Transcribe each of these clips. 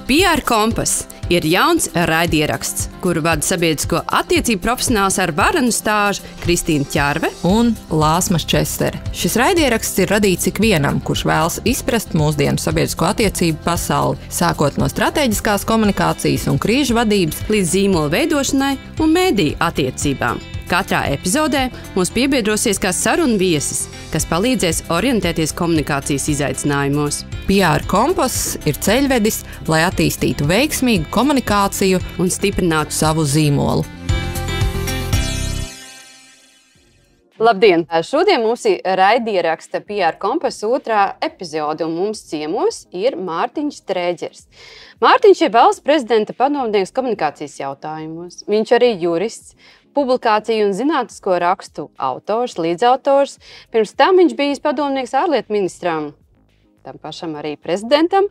PR Kompas ir jauns raidieraksts, kuru vada sabiedrisko attiecību profesionāls ar varenu stāžu Kristīna Ķerve un Lāsmas Čestere. Šis raidieraksts ir radīts ikvienam, kurš vēlas izprast mūsdienu sabiedrisko attiecību pasauli, sākot no stratēģiskās komunikācijas un krīžu vadības līdz zīmola veidošanai un mediju attiecībām. Katrā epizodē mums piebiedrosies kā sarunu viesis, kas palīdzēs orientēties komunikācijas izaicinājumos. PR Kompas ir ceļvedis, lai attīstītu veiksmīgu komunikāciju un stiprinātu savu zīmolu. Labdien! Šodien mums ir raidieraksta PR Kompas otrā epizode, un mums ciemos ir Mārtiņš Strēģers. Mārtiņš ir valsts prezidenta padomnieks komunikācijas jautājumos. Viņš arī jurists, publikāciju un zinātnisko rakstu autors, līdzautors. Pirms tam viņš bijis padomnieks ārlietu ministram, tam pašam arī prezidentam,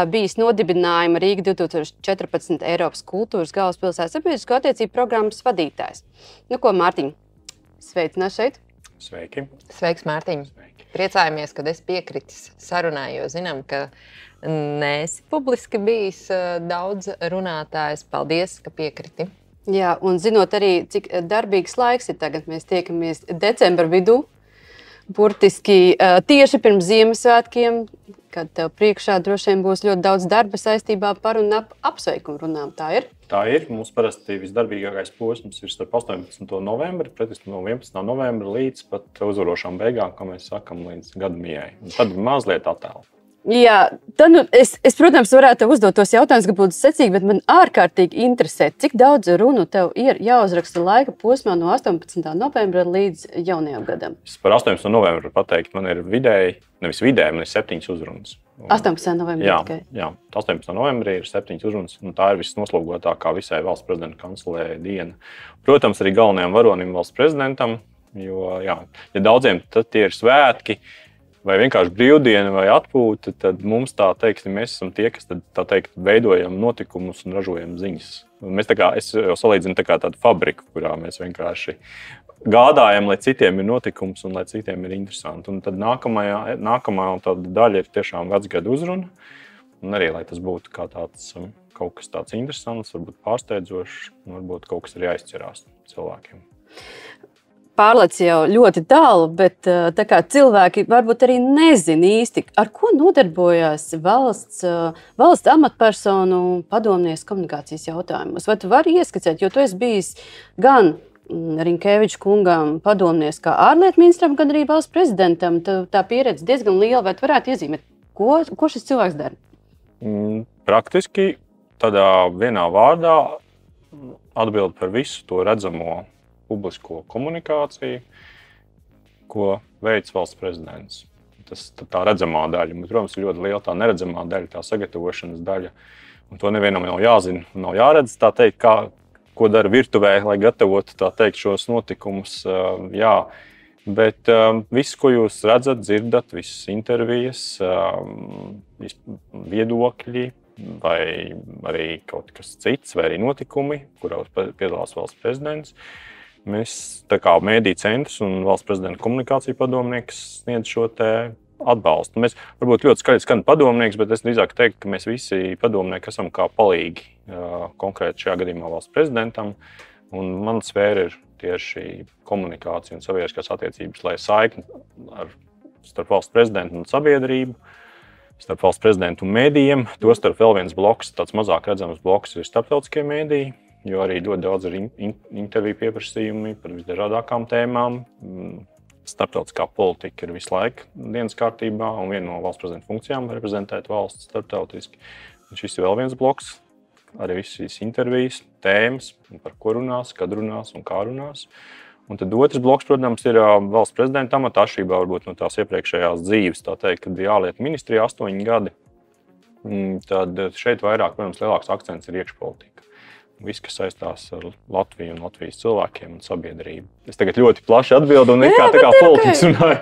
bijis nodibinājuma Rīga 2014 Eiropas kultūras galvaspilsētas sabiedrisko attiecību programmas vadītājs. Nu ko, Mārtiņ, sveicinās šeit. Sveiki. Sveiks, Mārtiņ. Sveiki. Priecājamies, kad esi piekritis sarunā, jo zinām, ka neesi publiski bijis daudz runātājs. Paldies, ka piekriti. Jā, un zinot arī, cik darbīgs laiks ir tagad, mēs tiekamies decembra vidū, burtiski tieši pirms Ziemassvētkiem, kad tev priekšā droši vien būs ļoti daudz darba saistībā par un ap apsveikumu runām. Tā ir? Tā ir. Mums parasti visdarbīgākais posms ir starp 18. novembri, praktiski no 11. novembra līdz pat uzvarošām beigām, kā mēs sakam, līdz gada mijai. Un tad mazliet attēlu. Jā, tad es, protams, varētu uzdot tos jautājumus, ka būtu secīgi, bet man ārkārtīgi interesē, cik daudz runu tev ir jāuzraksta laika posmā no 18. novembra līdz jaunajam gadam. Es par 18. novembru pateikt, man ir vidēji, nevis vidēji, man ir 7 uzrunas. 18. novembrī tikai? Jā, 18. novembrī ir 7 uzrunas, un tā ir visnoslogotākā visai valsts prezidenta kancelē diena. Protams, arī galvenajam varonim valsts prezidentam, jo, jā, ja daudziem tad tie ir svētki, vai vienkārši brīvdiena vai atpūta, tad mums tā teikt, mēs esam tie, kas tad, tā teikt, veidojam notikumus un ražojam ziņas. Un mēs es jau salīdzinu tā kā tādu fabriku, kurā mēs vienkārši gādājam, lai citiem ir notikums un lai citiem ir interesanti. Un tad nākamā tāda daļa ir tiešām vecgadu uzruna, un arī, lai tas būtu kā tāds, kaut kas tāds interesants, varbūt pārsteidzošs, un varbūt kaut kas arī aizķerās cilvēkiem. Pārlec jau ļoti tālu, bet tā kā cilvēki varbūt arī nezina īsti, ar ko nodarbojās valsts amatpersonu padomnieks komunikācijas jautājumos. Vai tu vari ieskicēt, jo tu esi bijis gan Rinkēviča kungam padomnieks kā ārlietu ministram, gan arī valsts prezidentam. Tā pieredze diezgan liela, vai tu varētu iezīmēt, ko šis cilvēks dara? Praktiski tādā vienā vārdā atbild par visu to redzamo publisko komunikāciju, ko veids valsts prezidents. Tas tā redzamā daļa. Protams, ir ļoti liela tā neredzamā daļa, tā sagatavošanas daļa. Un to nevienam nav jāzina, nav jāredz, tā teikt, ko dara virtuvē, lai gatavotu, tā teikt, šos notikumus. Jā, bet viss, ko jūs redzat, dzirdat, visas intervijas, viedokļi, vai arī kaut kas cits, vai arī notikumi, kurā piedalās valsts prezidents, mēs, tā kā Mēdīju centrs un valsts prezidenta komunikācija padomnieks, sniedz šo te atbalstu. Mēs varbūt ļoti skaļi skan padomnieks, bet es drīzāk teiktu, ka mēs visi padomnieki esam kā palīgi konkrēti šajā gadījumā valsts prezidentam. Un mana sfēra ir tieši komunikācija un sabiedriskās attiecības, lai saikni starp valsts prezidentu un sabiedrību, starp valsts prezidentu un mēdījiem. Tostarp vēl viens bloks, tāds mazāk redzams bloks, ir starptautiskie mēdīji. Jo arī ļoti daudz ir interviju pieprasījumi par visdažādākām tēmām. Starptautiskā politika ir visu laiku dienas kārtībā, un viena no valsts prezidenta funkcijām reprezentēt valsts starptautiski. Un šis ir vēl viens bloks, arī visas intervijas, tēmas, par ko runās, kad runās un kā runās. Un tad otrs bloks, protams, ir valsts prezidenta amata atšķirībā varbūt no tās iepriekšējās dzīves. Tā teikt, kad bija ārlietu ministrijā 8 gadi, tad šeit vairāk, protams, lielāks akcents ir iekšpolitika. Viss, kas saistās ar Latviju un Latvijas cilvēkiem un sabiedrību. Es tagad ļoti plaši atbildu un kā politiķis runāju.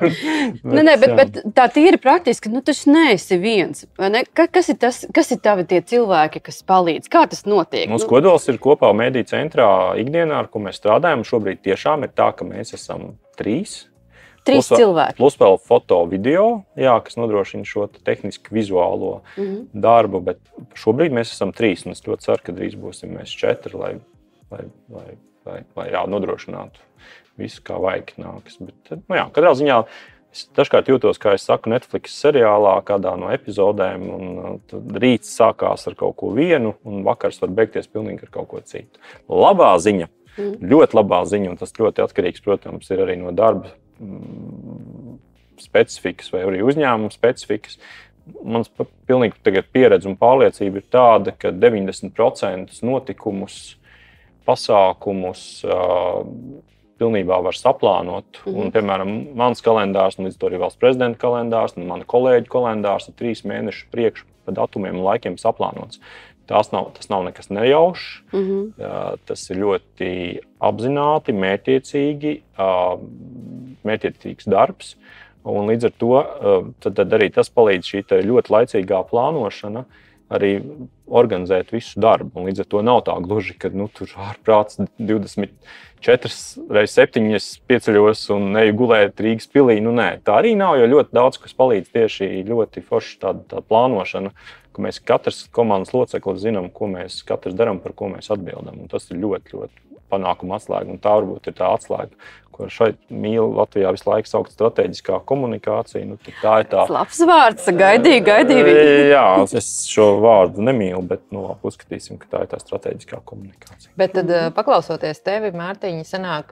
Bet tā tīri praktiski, taču neesi viens. Ne? Kas ir tavi tie cilvēki, kas palīdz? Kā tas notiek? Mums kodols ir kopā Mēdīju centrā ikdienā, ar ko mēs strādājam. Šobrīd tiešām ir tā, ka mēs esam 3. 3 cilvēki. Plus vēl foto, video, jā, kas nodrošina šo tehniski vizuālo darbu, bet šobrīd mēs esam 3, un es ļoti ceru, ka drīz būsim mēs 4, lai nodrošinātu visu, kā vajag nākas. Bet, katrā ziņā es dažkārt jūtos, kā es saku, Netflix seriālā, kādā no epizodēm, un rīts sākās ar kaut ko vienu, un vakars var beigties pilnīgi ar kaut ko citu. Labā ziņa, ļoti labā ziņa, un tas ļoti atkarīgs, protams, ir arī no darba specifikas vai arī uzņēmuma specifikas. Mans pilnīgi tagad pieredze un pārliecība ir tāda, ka 90% notikumus, pasākumus pilnībā var saplānot. Un, piemēram, mans kalendārs, un līdz to arī valsts prezidenta kalendārs, un mana kolēģa kalendārs ir 3 mēnešu priekš pa datumiem un laikiem saplānots. Tas nav nekas nejaušs, tas ir ļoti apzināti, mērķiecīgs darbs. Un līdz ar to tad arī tas palīdz šī ļoti laicīgā plānošana arī organizēt visu darbu. Un līdz ar to nav tā gluži, ka tur ārprāts 24/7 pieceļos un eju gulēt Rīgas pilī. Nē, tā arī nav, jo ļoti daudz, kas palīdz tieši ļoti forši tāda plānošana, ka mēs katrs komandas loceklis zinām, ko mēs katrs darām, par ko mēs atbildam. Un tas ir ļoti, ļoti panākuma atslēga. Un tā varbūt ir tā atslēga, ko šeit mīl Latvijā visu laiku saukt strateģiskā komunikācija. Tā ir tā. Labs vārds, gaidīju. Jā, es šo vārdu nemīlu, bet uzskatīsim, ka tā ir tā strateģiskā komunikācija. Bet tad, paklausoties tevi, Mārtiņa, sanāk,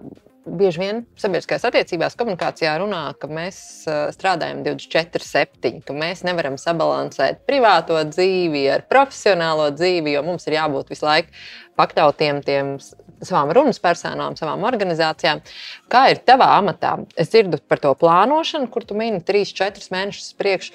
bieži vien sabiedriskajās attiecībās komunikācijā runā, ka mēs strādājam 24/7, ka mēs nevaram sabalansēt privāto dzīvi ar profesionālo dzīvi, jo mums ir jābūt visu laiku pakļautiem savām runas personām, savām organizācijām. Kā ir tavā amatā? Es dzirdu par to plānošanu, kur tu mini 3-4 mēnešus priekš.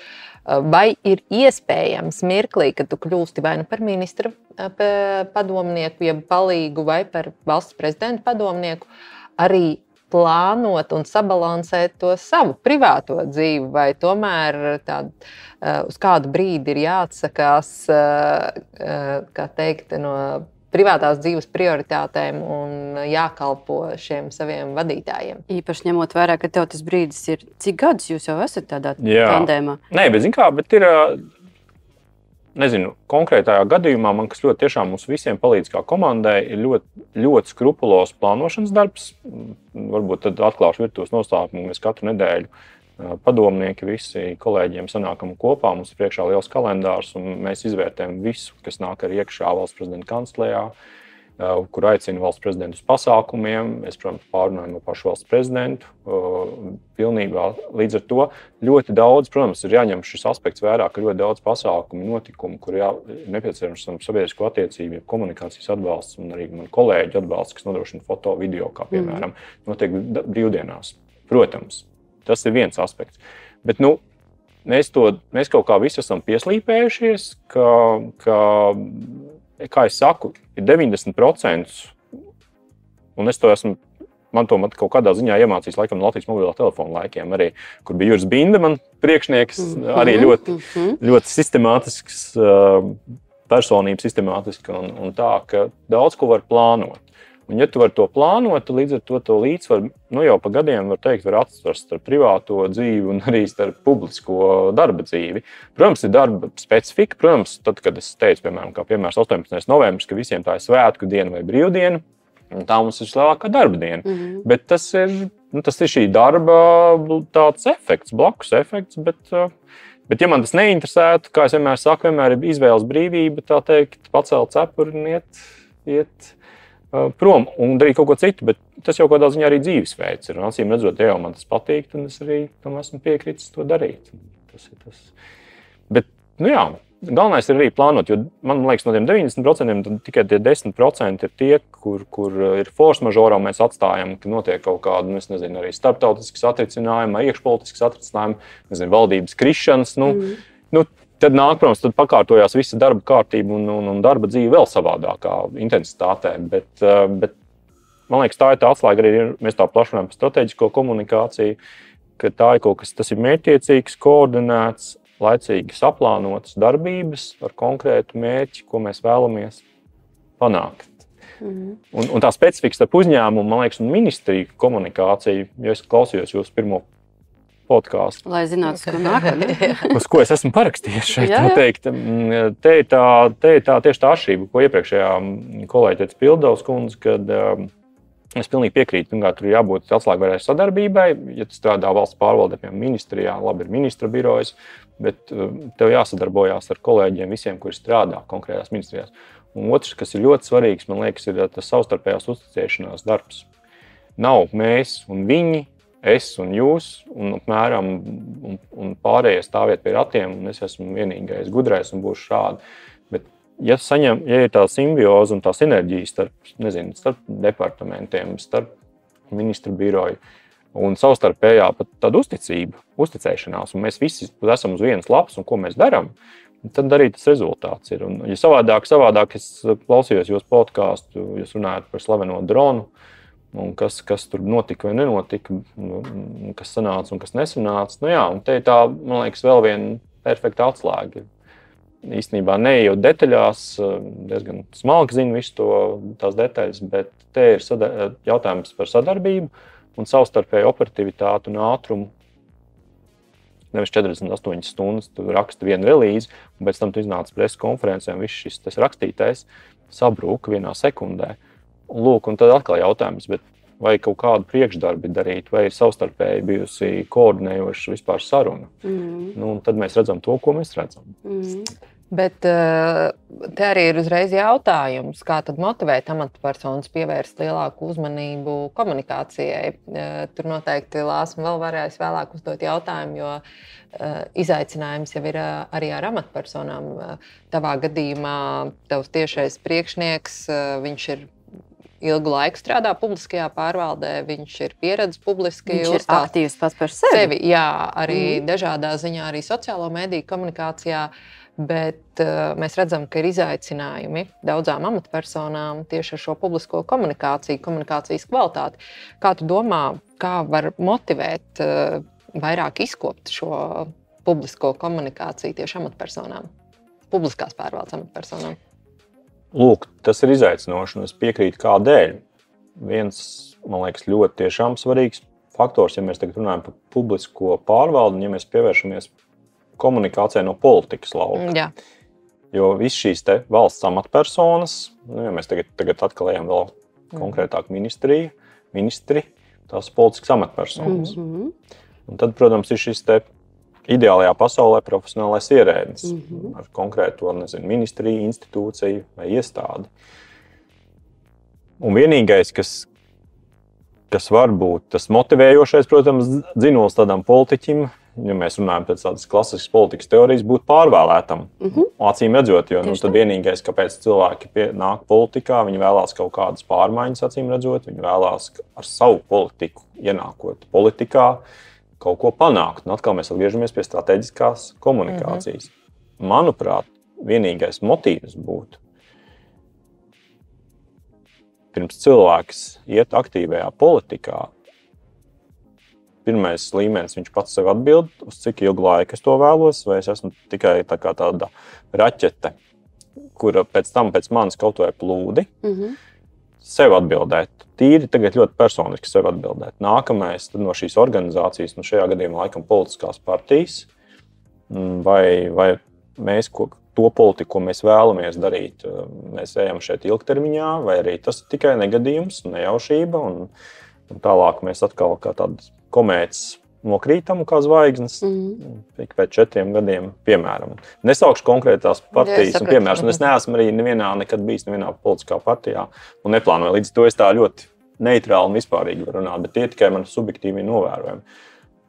Vai ir iespējams mirklī, kad tu kļūsti vai nu par ministra padomnieku, jeb palīgu, vai par valsts prezidenta padomnieku, arī plānot un sabalansēt to savu privāto dzīvi, vai tomēr uz kādu brīdi ir jāatsakās, kā teikt, no privātās dzīves prioritātēm un jākalpo šiem saviem vadītājiem. Īpaši ņemot vērā, ka tev tas brīdis ir, cik gadus jūs jau esat tādā tandēmā? Nē, bet ir, konkrētajā gadījumā man, kas ļoti tiešām mums visiem palīdz kā komandai, ir ļoti, ļoti skrupulos plānošanas darbs. Varbūt tad atklāšu virtuves noslēpumu, mēs katru nedēļu padomnieki, visi kolēģiem sanākam kopā, mums ir priekšā liels kalendārs, un mēs izvērtējam visu, kas nāk arī iekšā valsts prezidenta kancelejā, kur aicina valsts prezidentu uz pasākumiem. Mēs, protams, pārunājam ar pašu valsts prezidentu pilnībā. Līdz ar to ļoti daudz, protams, ir jāņem šis aspekts vērā, ka ļoti daudz pasākumu, notikumu, kur ir nepieciešams sabiedrisko attiecību, komunikācijas atbalsts un arī man kolēģi atbalsts, kas nodrošina foto, video, kā piemēram, notiek brīvdienās. Protams. Tas ir viens aspekts. Bet mēs kaut kā visi esam pieslīpējušies, kā es saku, ir 90%, un es to esmu, man kaut kādā ziņā iemācījis laikam no Latvijas mobilā telefona laikiem arī, kur bija Juris Binda, man priekšnieks, arī ļoti, ļoti sistemātisks personība, sistemātiska un tā, ka daudz ko var plānot. Un, ja tu vari to plānot, līdz ar to līdzsvaru jau pa gadiem var atrast starp privāto dzīvi un arī starp publisko darba dzīvi. Protams, ir darba specifika. Protams, tad, kad es teicu, piemēram, 18. novembris, ka visiem tā ir svētku diena vai brīvdiena, tā mums ir lielākā darba diena. Bet tas ir šī darba tāds efekts, blakus efekts, bet ja man tas neinteresētu, kā es vienmēr saku, vienmēr ir izvēles brīvība, tā teikt, pacelt cepuri un iet prom un darīt kaut ko citu, bet tas jau kādā ziņā arī dzīvesveids ir. Un acīm redzot, ja jau man tas patīk, tad es arī tam esmu piekritis to darīt. Tas ir tas. Bet, galvenais ir arī plānot, jo man liekas, no tiem 90% tikai tie 10% ir tie, kur ir force majeure, un mēs atstājam, ka notiek kaut kāda, arī starptautiskas atricinājuma, iekšpolitiskas atricinājuma, valdības krišanas, tad nāk, protams, tad pakārtojās visa darba kārtība un darba dzīve vēl savādākā intensitātē. Bet man liekas, tā ir tā atslēga arī, mēs tā plaši runājam par strateģisko komunikāciju, ka tā ir kaut kas, tas ir mērķiecīgs, koordinēts, laicīgi saplānotas darbības ar konkrētu mērķi, ko mēs vēlamies panākt. Un tā specifika starp uzņēmumu, man liekas, un ministriju komunikāciju, jo es klausījos jūsu pirmo podkāstu. Lai zinātu, ko nāk. Uz ko es esmu parakstījies šeit, Jā, jā. noteikti. Te ir tieši tā atšķirība, ko iepriekšējā kolēģi teica Pildavas kundze, kad es pilnīgi piekrītu. Pirmkārt, tur ir jābūt atslēgvērēji sadarbībai. Ja tu strādā valsts pārvaldē, piemēram, ministrijā, labi ir ministra birojas, bet tev jāsadarbojās ar kolēģiem visiem, kuri strādā konkrētās ministrijās. Un otrs, kas ir ļoti svarīgs, man liekas, ir tas savstarpējās uzticēšanās darbs. Nav mēs un viņi, es un jūs, un apmēram un pārējie stāviet pie ratiem, un es esmu vienīgais gudrais un būšu šādi. Bet, ja ir tā simbioze un tā sinerģija starp departamentiem, starp ministru biroju un savstarpējā pat tāda uzticēšanās, un mēs visi esam uz vienas lapas, un ko mēs darām, tad arī tas rezultāts ir. Un, ja savādāk es klausījos jūs podkāstu, jūs runājat par slaveno dronu, un kas tur notika vai nenotika, kas sanāca un kas nesanāca. Nu jā, un te ir tā, man liekas, vēl viena perfekta atslēga. Īstenībā neejot detaļās, diezgan smalki zinu visu tās detaļas, bet te ir jautājums par sadarbību un savstarpēju operativitāti un ātrumu. Nevis 48 stundas tu raksti vienu relīzi, un pēc tam tu iznāc preses konferencē, un viss šis rakstītais sabrūk vienā sekundē. Un tad atkal jautājums, vai kaut kādu priekšdarbi darīt, vai ir savstarpēji bijusi koordinējoša vispār saruna. Un tad mēs redzam to, ko mēs redzam. Bet te arī ir uzreiz jautājums, kā tad motivēt amatpersonas pievērst lielāku uzmanību komunikācijai. Tur noteikti Lāsma vēl varēs vēlāk uzdot jautājumu, jo izaicinājums jau ir arī ar amatpersonām. Tavā gadījumā tavs tiešais priekšnieks, viņš ir ilgu laiku strādā publiskajā pārvaldē, viņš ir pieredzis publiski. Viņš ir aktīvs pats par sevi. Jā, arī dažādā ziņā, arī sociālo mediju komunikācijā, bet mēs redzam, ka ir izaicinājumi daudzām amatpersonām tieši ar šo publisko komunikāciju, komunikācijas kvalitāti. Kā tu domā, kā var motivēt vairāk izkopt šo publisko komunikāciju tieši amatpersonām, publiskās pārvaldes amatpersonām? Lūk, tas ir izaicinoši, un es piekrītu, kādēļ. Viens, man liekas, ļoti tiešām svarīgs faktors, ja mēs tagad runājam par publisko pārvaldi, un ja mēs pievēršamies komunikācijai no politikas lauka. Jā. Jo viss šīs te valsts amatpersonas, ja mēs tagad atkal ejam vēl konkrētāk ministri, tās politiskas amatpersonas. Un tad, protams, ir šis te ideālajā pasaulē profesionālais ierēdnis ar konkrēto, ministriju, institūciju vai iestādi. Un vienīgais, kas var būt tas motivējošais, protams, dzinums tādam politiķim, ja mēs runājam pēc tādas klasiskas politikas teorijas, būt pārvēlētam. Acīm redzot, jo tad vienīgais, kāpēc cilvēki nāk politikā, viņi vēlās kaut kādas pārmaiņas, acīm redzot, viņi vēlās ar savu politiku ienākot politikā, kaut ko panākt. Un atkal mēs atgriežamies pie strateģiskās komunikācijas. Manuprāt, vienīgais motīvs būtu pirms cilvēks iet aktīvajā politikā. Pirmais līmenis, viņš pats sev atbild, uz cik ilgu laiku es to vēlos, vai es esmu tikai tāda raķete, kura pēc manis kaut vai plūdi. Sev atbildēt. Tīri tagad ļoti personiski sev atbildēt. Nākamais no šīs organizācijas, šajā gadījumā laikam politiskās partijas, vai mēs to politiku, ko mēs vēlamies darīt, mēs ejam šeit ilgtermiņā, vai arī tas ir tikai negadījums, nejaušība, un tālāk mēs atkal kā tāds komēts nokrītam kā zvaigznes pēc 4 gadiem, piemēram. Nesaukšu konkrētās partijas un piemērs, un es neesmu arī nekad bijis nevienā politiskā partijā un neplānoju. Līdz to es tā ļoti neitrāli un vispārīgi varu runāt, bet tie tikai man subjektīvi novērojumi.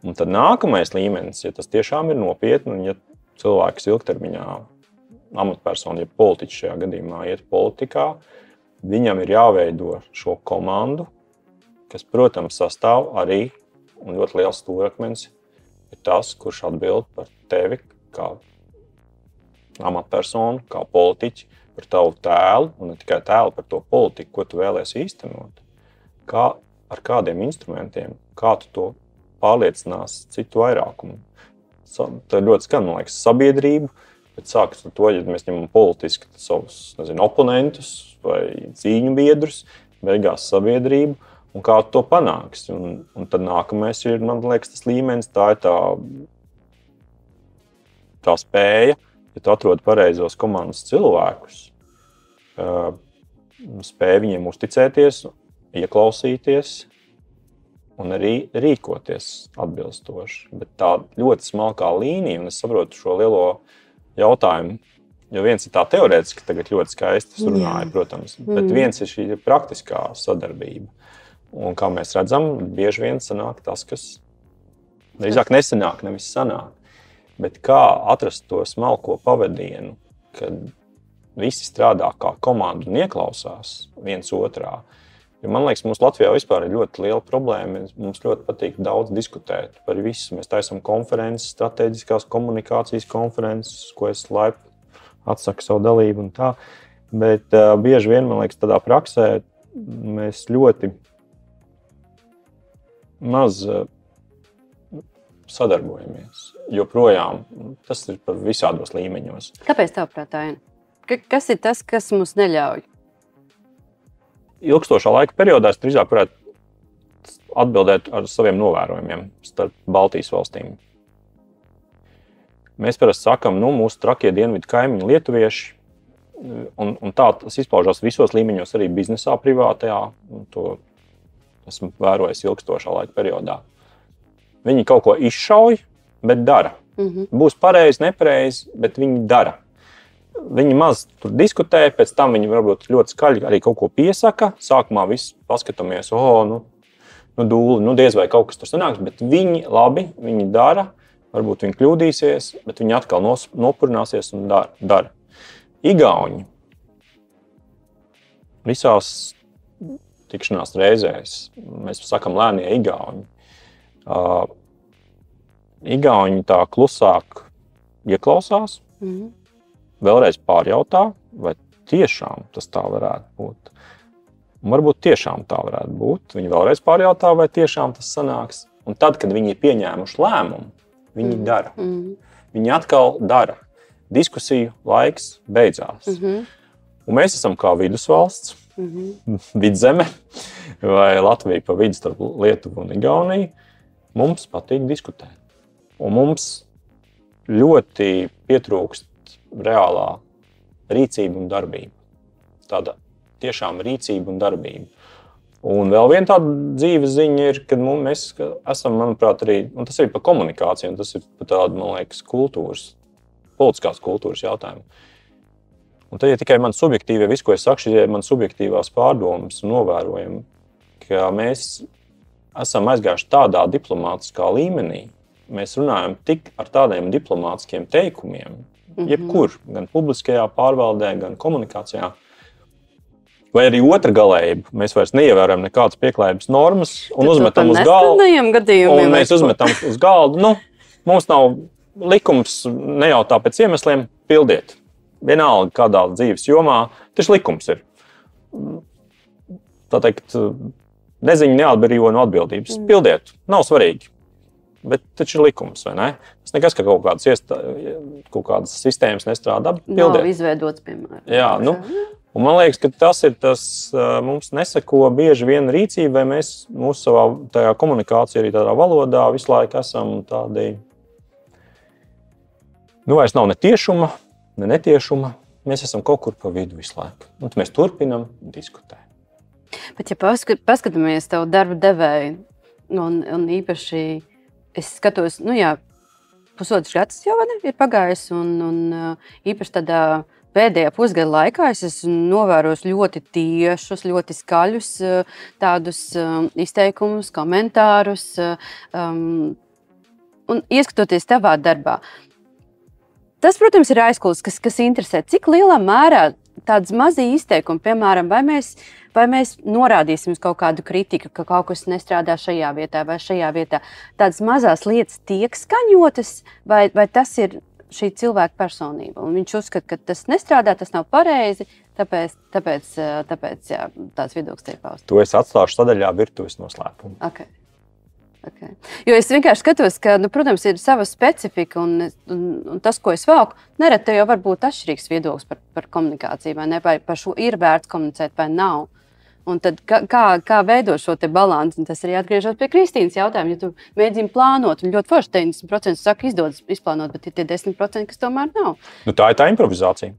Un tad nākamais līmenis, ja tas tiešām ir nopietni, un ja cilvēks ilgtermiņā amatpersona, ja politiķis šajā gadījumā iet politikā, viņam ir jāveido šo komandu, kas, protams, sastāv arī un ļoti liels stūrakmenis ir tas, kurš atbild par tevi kā amatpersonu, kā politiķi, par tavu tēlu, un ne tikai tēlu, par to politiku, ko tu vēlies īstenot. Ar kādiem instrumentiem, kā tu to pārliecinās citu vairākumu. Tā ļoti skan, man liekas, sabiedrību, bet sākas ar to, ja mēs ņemam politiski savus, oponentus vai cīņu biedrus, beigās sabiedrību, un kā to panāks. Un tad nākamais ir, man liekas, tas līmenis, tā ir tā spēja, ja tu atrod pareizos komandas cilvēkus, spēja viņiem uzticēties, ieklausīties un arī rīkoties atbilstoši. Bet tā ļoti smalkā līnija, un es saprotu šo lielo jautājumu, jo viens ir tā teorētiski, tagad ļoti skaisti runāja, protams, bet viens ir šī praktiskā sadarbība. Un kā mēs redzam, bieži vien sanāk tas, kas drīzāk nesanāk, nevis sanāk. Bet kā atrast to smalko pavadienu, kad visi strādā kā komanda un ieklausās viens otrā. Jo man liekas, mums Latvijā vispār ir ļoti liela problēma. Mums ļoti patīk daudz diskutēt par visu. Mēs taisam konferences, strateģiskās komunikācijas konferences, ko es laipni atsaku savu dalību un tā. Bet bieži vien, man liekas, tādā praksē mēs ļoti maz sadarbojamies. Joprojām tas ir par visādos līmeņos. Kāpēc tavuprāt, Aina? Kas ir tas, kas mums neļauj? Ilgstošā laika periodā es drīzāk varētu atbildēt ar saviem novērojumiem starp Baltijas valstīm. Mēs parasti sakam, mūsu trakie dienvidu kaimiņi lietuvieši, un tā tas izpaužās visos līmeņos, arī biznesā, privātajā, to esmu vērojis ilgstošā laika periodā. Viņi kaut ko izšauj, bet dara. Būs pareizi, nepareizi, bet viņi dara. Viņi maz tur diskutē, pēc tam viņi varbūt ļoti skaļi arī kaut ko piesaka. Sākumā viss paskatāmies, dūli, diez vai kaut kas tur sanāks, bet viņi labi, viņi dara. Varbūt viņi kļūdīsies, bet viņi atkal nopurināsies un dara. Igauņi visās tikšanās reizēs, mēs sakam lēnie igauņi. Igauņi tā klusāk ieklausās, vēlreiz pārjautā, vai tiešām tas tā varētu būt. Un varbūt tiešām tā varētu būt. Viņi vēlreiz pārjautā, vai tiešām tas sanāks. Un tad, kad viņi ir pieņēmuši lēmumu, viņi dara. Viņi atkal dara. Diskusiju laiks beidzās. Un mēs esam kā vidusvalsts, vidzeme, vai Latvija pa vidu starp Lietuvu un Igauniju. Mums patīk diskutēt. Un mums ļoti pietrūkst reālā rīcība un darbība. Tāda tiešām rīcība un darbība. Un vēl viena tāda dzīves ziņa ir, kad mēs esam, manuprāt, arī, un tas ir par komunikāciju, un tas ir par tādu, man liekas, politiskās kultūras jautājumu. Un tad, ja tikai man subjektīvie, visu, ko es saku, šie man subjektīvās pārdomas un novērojumi, ka mēs esam aizgājuši tādā diplomātiskā līmenī, mēs runājam tik ar tādiem diplomātiskiem teikumiem, jebkur, gan publiskajā pārvaldē, gan komunikācijā, vai arī otra galējība. Mēs vairs neievērojam nekādas pieklājības normas un uzmetam uz galdu. Un mēs uzmetam uz galdu. Mums nav likums, nejautā pēc iemesliem, pildiet. Vienalga, kādā dzīves jomā, taču likums ir. Tā teikt, neziņa neatbrīvo no atbildības. Pildiet, nav svarīgi. Bet taču ir likums, vai ne? Tas nekas, ka kaut kādas sistēmas nestrādā. Pildiet. Nav izveidots, piemēram. Jā, un man liekas, ka tas ir tas, mums neseko bieži vien rīcība, vai mēs mūsu savā tajā komunikācijā, arī tādā valodā visu laiku esam tādi, vairs nav ne tiešuma, ne netiešuma, mēs esam kaut kur pa vidu visu laiku. Un mēs turpinam diskutēt. Bet ja paskatāmies tavu darba devēju, un īpaši es skatos, pusotrs gads jau ir pagājis, un īpaši tādā pēdējā pusgada laikā es esmu novērojis ļoti tiešus, ļoti skaļus tādus izteikumus, komentārus, un ieskatoties tavā darbā. Tas, protams, ir aizkulis, kas interesē. Cik lielā mērā tādas mazi izteikumi, piemēram, vai mēs norādīsim uz kaut kādu kritiku, ka kaut kas nestrādā šajā vietā vai šajā vietā. Tādas mazās lietas tiek skaņotas, vai tas ir šī cilvēka personība. Un viņš uzskata, ka tas nestrādā, tas nav pareizi, tāpēc tāds viedoklis tiek pausts. To es atstāšu sadaļā virtuves noslēpumu. Okay. Jo es vienkārši skatos, ka, protams, ir sava specifika un tas, ko es valku, nereti jau var būt atšķirīgs viedoklis par komunikāciju, vai ne, vai par šo ir vērts komunicēt, vai nav. Un tad kā veidot šo te balansu? Un tas arī atgriežas pie Kristīnas jautājuma. Ja tu mēģini plānot, un ļoti forši 90% saka, izdodas izplānot, bet ir tie 10%, kas tomēr nav. Tā ir tā improvizācija.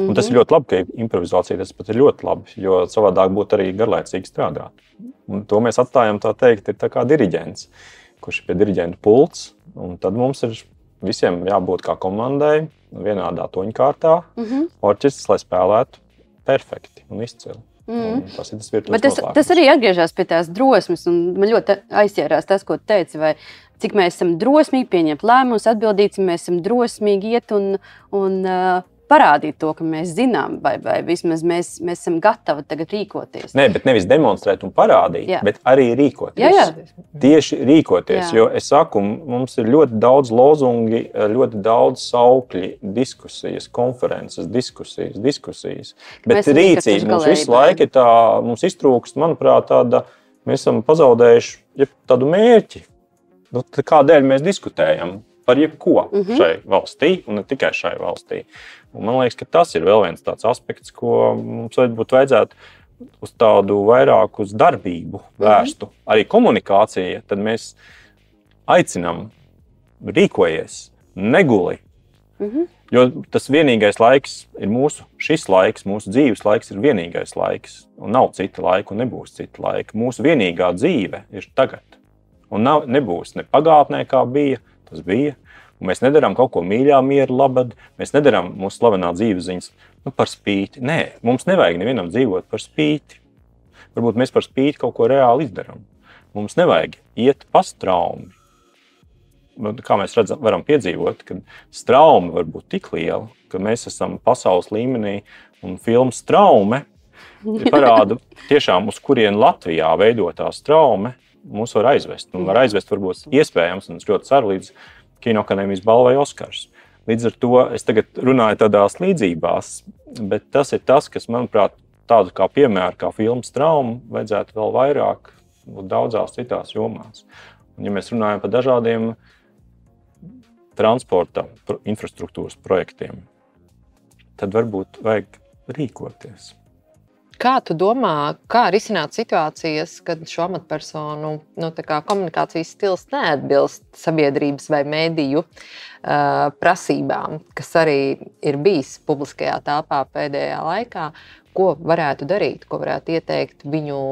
Un tas ir ļoti labi, ka ir improvizācija. Tas pat ir ļoti labi, jo savādāk būtu arī garlaicīgi strādāt. Un to mēs atstājam, tā teikt, ir tā kā diriģents, kurš ir pie diriģenta pults. Un tad mums ir visiem jābūt kā komandai vienādā toņkārtā, orķestris, lai spēlētu perfekti un izcili. Tas ir tas virtuves noslēpums. Tas arī atgriežas pie tās drosmes, un man ļoti aizķērās tas, ko tu teici, vai cik mēs esam drosmīgi pieņemt lēmumus, atbildīt, cik mēs esam drosmīgi iet un parādīt to, ka mēs zinām, vai vismaz mēs esam gatavi tagad rīkoties. Nē, bet nevis demonstrēt un parādīt, bet arī rīkoties. Jā. Tieši rīkoties, jo es saku, mums ir ļoti daudz lozungi, ļoti daudz saukļi, diskusijas, konferences, diskusijas. Bet rīcība mums visu laiku ir tā, mums iztrūkst, manuprāt, tāda, mēs esam pazaudējuši tādu mērķi. Kādēļ mēs diskutējam? Par jebko šai valstī, un ne tikai šai valstī. Un man liekas, ka tas ir vēl viens tāds aspekts, ko mums vajadzētu uz tādu vairāk uz darbību vērstu. Arī komunikācija, tad mēs aicinām rīkojies, neguli. Jo tas vienīgais laiks ir šis laiks, mūsu dzīves laiks ir vienīgais laiks. Un nav cita laika un nebūs cita laika. Mūsu vienīgā dzīve ir tagad. Un nebūs ne pagātnē, kā bija. Tas bija. Un mēs nedarām kaut ko mīļā, miera labad. Mēs nedarām mūsu slavenā dzīves ziņas par spīti. Nē, mums nevajag nevienam dzīvot par spīti. Varbūt mēs par spīti kaut ko reāli izdarām. Mums nevajag iet pa straumi. Kā mēs varam piedzīvot, kad straumi var būt tik liela, ka mēs esam pasaules līmenī un filma Straume parāda tiešām, uz kurien Latvijā veidotā straume mūs var aizvest. Un var aizvest varbūt iespējams, un es ļoti ceru līdz Kinoakadēmijas balvai Oskars. Līdz ar to es tagad runāju tādās līdzībās, bet tas ir tas, kas, manuprāt, tādu kā piemēru, kā filmas Trauma, vajadzētu vēl vairāk daudzās citās jomās. Un ja mēs runājam par dažādiem transporta infrastruktūras projektiem, tad varbūt vajag rīkoties. Kā tu domā, kā risināt situācijas, kad šo amatpersonu komunikācijas stils neatbilst sabiedrības vai mediju prasībām, kas arī ir bijis publiskajā telpā pēdējā laikā? Ko varētu darīt, ko varētu ieteikt viņu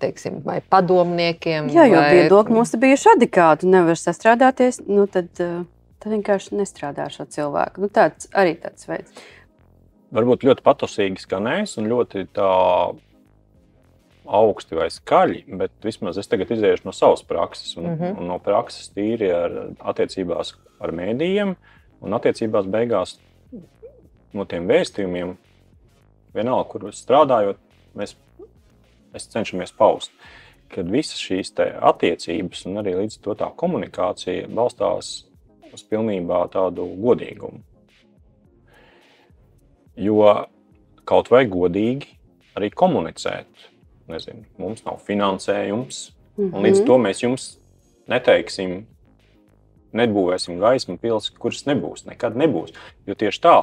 teiksim, vai padomniekiem? Jā, jo viedokļi mums ir bijuši radikāli. Nevar sastrādāties, tad vienkārši nestrādā šo cilvēku. Tāds arī tāds veids. Varbūt ļoti patosīgi skanēs un ļoti tā augsti vai skaļi, bet vismaz es tagad iziešu no savas prakses un no prakses tīri attiecībās ar mēdījiem un attiecībās beigās no tiem vēstījumiem, vienalga, kur strādājot, mēs cenšamies paust, kad visas šīs te attiecības un arī līdz to tā komunikācija balstās uz pilnībā tādu godīgumu. Jo kaut vai godīgi arī komunicēt. Nezinu, mums nav finansējums, un līdz to mēs jums neteiksim, nebūvēsim gaismu pils, kuras nebūs, nekad nebūs. Jo tieši tā,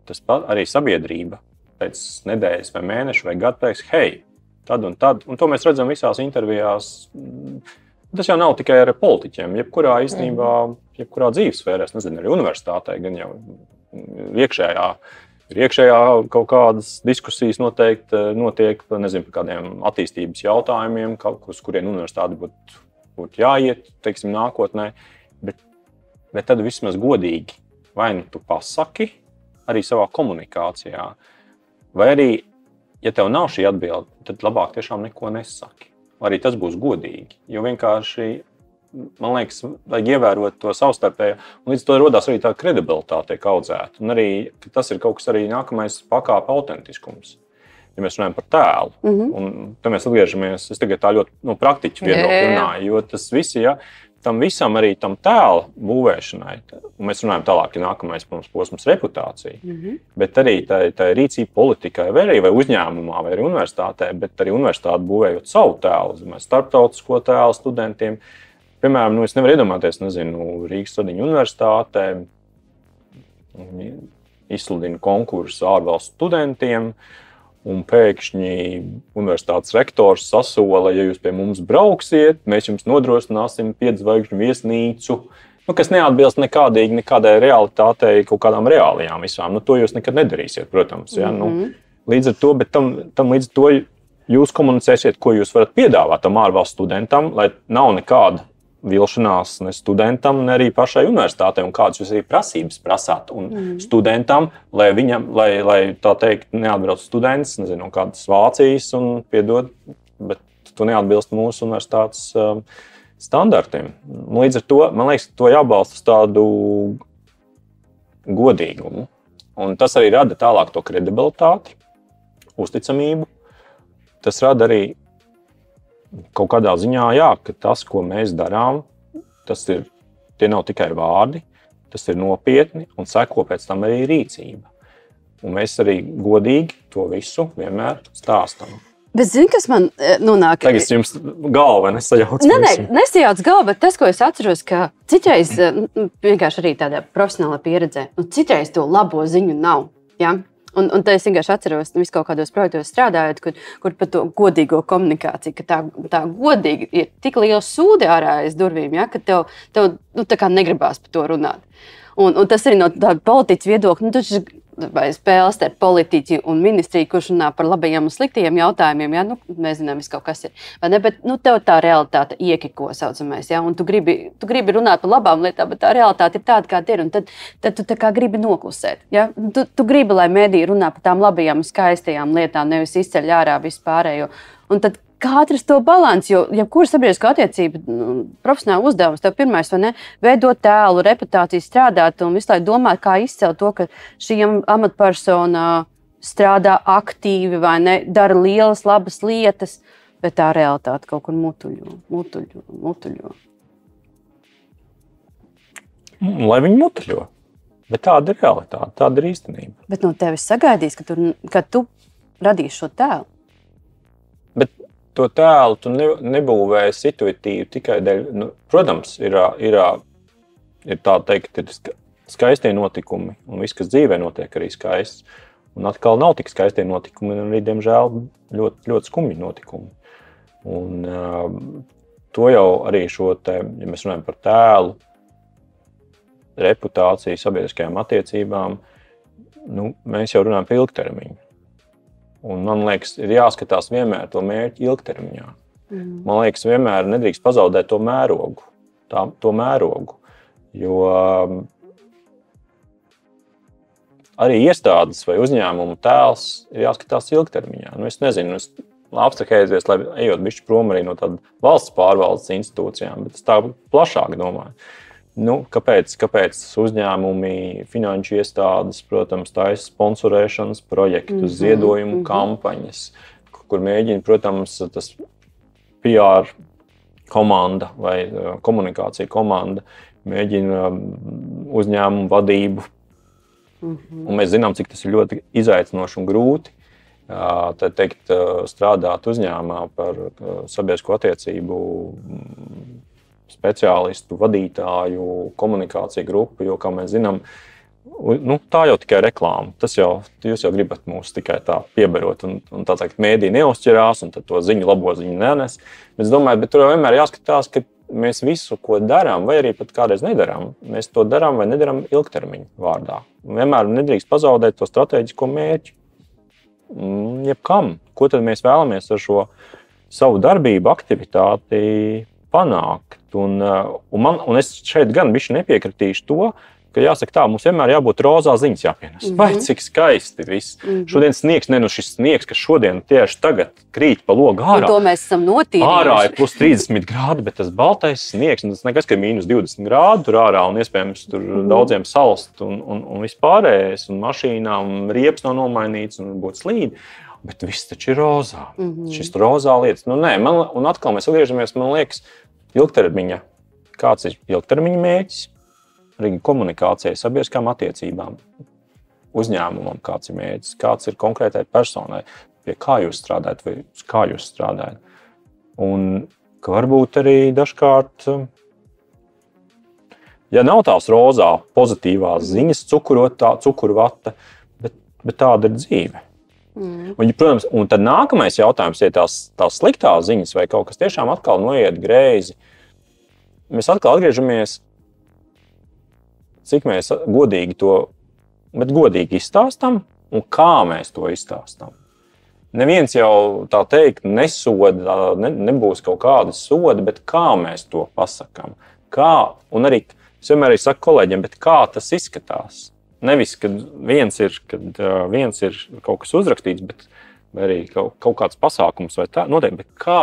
tas arī sabiedrība pēc nedēļas vai mēneša vai gadu teiks, hei, tad un tad, un to mēs redzam visās intervijās. Tas jau nav tikai ar politiķiem, jebkurā īstenībā, jebkurā dzīvesfērē, nezinu, arī universitātē, gan jau iekšējā kaut kādas diskusijas noteikti notiek, nezinu, par kādiem attīstības jautājumiem, uz kuriem universitāti būtu jāiet, teiksim, nākotnē, bet tad vismaz godīgi vai nu tu pasaki arī savā komunikācijā, vai arī, ja tev nav šī atbilde, tad labāk tiešām neko nesaki. Arī tas būs godīgi, jo vienkārši, man liekas, vajag ievērot to savstarpēju, un līdz to rodās arī tā kredibilitāte tiek audzēta. Un arī tas ir kaut kas arī nākamais pakāpe autentiskums. Ja mēs runājam par tēlu, un tad mēs atgriežamies, es tagad tā ļoti praktiķi viedokļi runāju, jo tas visi, tam visam arī tam tēla būvēšanai, un mēs runājam tālāk, ja nākamais posms reputācija, bet arī tā rīcība politikai, vai arī vai uzņēmumā, vai arī universitātē, bet arī universitāte būvējot savu tēlu, starptautisko tēlu studentiem. Piemēram, es nevaru iedomāties, Rīgas Stradiņu universitātē izsludina konkursu ārvalstu studentiem, un pēkšņi universitātes rektors sasola, ja jūs pie mums brauksiet, mēs jums nodrošināsim 5 zvaigžņu viesnīcu, kas neatbilst nekādai realitātei, kaut kādām reālajām visām. To jūs nekad nedarīsiet, protams. Ja? Līdz ar to, bet tam līdz to jūs komunicēsiet, ko jūs varat piedāvāt tam ārvalstu studentam, lai nav nekāda vilšanās ne studentam, ne arī pašai universitātei, un kādas jūs arī prasības prasāt. Un studentam, lai viņam, lai tā teikt, neatbrauc students, nezinu, kādas Vācijas, un piedod, bet tu neatbilst mūsu universitātes standartiem. Līdz ar to, man liekas, to jābalsta uz tādu godīgumu. Un tas arī rada tālāk to kredibilitāti, uzticamību. Tas rada arī kaut kādā ziņā, ka tas, ko mēs darām, tie nav tikai vārdi, tas ir nopietni un seko pēc tam arī rīcība. Un mēs arī godīgi to visu vienmēr stāstam. Bet zini, kas man nonāk? Tagad jums galva nesajauc. Nesajauc galva, bet tas, ko es atceros, ka citreiz, vienkārši arī tādā profesionālā pieredzē, citreiz to labo ziņu nav. Ja? Un tad es vienkārši atceros, vis kaut kādos projektos strādājot, kur par to godīgo komunikāciju, ka tā godīgi ir tik liela sūde ārā aiz durvīm, ja, ka tev tā kā negribās par to runāt. Un tas arī no tāda politiķa viedokļa, taču vai spēles starp politiķi un ministriju, kurš runā par labajiem un sliktajiem jautājumiem, ja? Mēs zinām, viss kaut kas ir. Vai ne? Bet tev tā realitāte iekiko, saucamais, ja? Un tu gribi runāt par labām lietām, bet tā realitāte ir tāda, kāda ir, un tad tu tā kā gribi noklusēt. Ja? Tu gribi, lai mediji runā par tām labajām un skaistajām lietām, nevis izceļ ārā vispārējo. Un tad kā atrast to balansu, jo jebkura sabiedriskā attiecība, profesionāla uzdevums, tev pirmais, vai ne, veidot tēlu, reputāciju, strādāt un visu laiku domāt, kā izcelt to, ka šī amatpersona strādā aktīvi, vai ne, dara lielas, labas lietas, bet tā realitāte kaut kur mutuļo. Lai viņi mutuļo. Bet tāda ir realitāte, tāda ir īstenība. Bet no tevis sagaidīs, ka tu radīsi šo tēlu. Bet to tēlu tu nebūvēsi intuitīvi tikai dēļ. Protams, ir tā teikt, ir skaistie notikumi, un viss, kas dzīvē notiek, arī skaists. Un atkal nav tik skaistie notikumi, un arī, diemžēl, ļoti, ļoti skumji notikumi. Un to jau arī ja mēs runājam par tēlu, reputāciju, sabiedriskajām attiecībām, mēs jau runājam par ilgtermiņu. Un man liekas, ir jāskatās vienmēr to mērķi ilgtermiņā. Man liekas, vienmēr nedrīkst pazaudēt to mērogu. Jo arī iestādes vai uzņēmumu tēls ir jāskatās ilgtermiņā. Es nezinu, es abstrahējies, lai ejot bišķi prom arī no tāda valsts pārvaldes institūcijām, bet es tā plašāk domāju. Kāpēc uzņēmumi, finanšu iestādes, protams, taisa sponsorēšanas projektus, ziedojumu kampaņas, kur mēģina, protams, tas PR komanda vai komunikācija komanda mēģina uzņēmumu vadību. Un mēs zinām, cik tas ir ļoti izaicinoši un grūti. Tad teikt, strādāt uzņēmumā par sabiedrisko attiecību speciālistu, vadītāju, komunikāciju grupu, jo, kā mēs zinām, tā jau tikai reklāma. Jūs jau gribat mūs tikai tā piebarot, un tā teikt, mēdī neuzķerās, un tad to ziņu, labo ziņu nenes. Bet es domāju, bet tur jau vienmēr jāskatās, ka mēs visu, ko darām, vai arī pat kādreiz nedarām, mēs to darām vai nedarām ilgtermiņu vārdā. Vienmēr nedrīkst pazaudēt to strateģisko mērķi. Jebkam, ko tad mēs vēlamies ar šo savu darbību, aktivitāti panākt. Un es šeit gan bišķi nepiekritīšu to, ka jāsaka tā, mums vienmēr jābūt rozā ziņas jāpienes. Vai cik skaisti viss. Šodien sniegs, šis sniegs, kas šodien tieši tagad krīt pa logu ārā. Un to mēs esam notīrījuši. Ārā ir plus 30 grādi, bet tas baltais sniegs, un tas nekas, ka ir mīnus 20 grādi tur ārā, un iespējams tur daudziem salst, un vispārējais, un mašīnām riepas nav nomainīts, un būtu slīdi. Bet viss taču ir rozā. Šis rozā lietas. Un atkal mēs atgriežamies, man liekas, ilgtermiņa. Kāds ir ilgtermiņa mērķis? Arī komunikācijai, sabiedriskām attiecībām, uzņēmumam, kāds ir mērķis, kāds ir konkrētai personai, pie kā jūs strādājat vai uz kā jūs strādājat. Un ka varbūt arī dažkārt, ja nav tās rozā pozitīvās ziņas, cukurvata, bet tāda ir dzīve. Un, protams, un tad nākamais jautājums ir tās sliktās ziņas, vai kaut kas tiešām atkal noiet greizi. Mēs atkal atgriežamies, cik mēs godīgi to, bet godīgi izstāstam un kā mēs to izstāstam. Neviens jau tā teikt nesoda, nebūs kaut kāda soda, bet kā mēs to pasakām. Kā, un arī, es vienmēr saku kolēģiem, bet kā tas izskatās? Nevis, kad viens ir kaut kas uzrakstīts, bet arī kaut kāds pasākums vai tā, noteikti, bet kā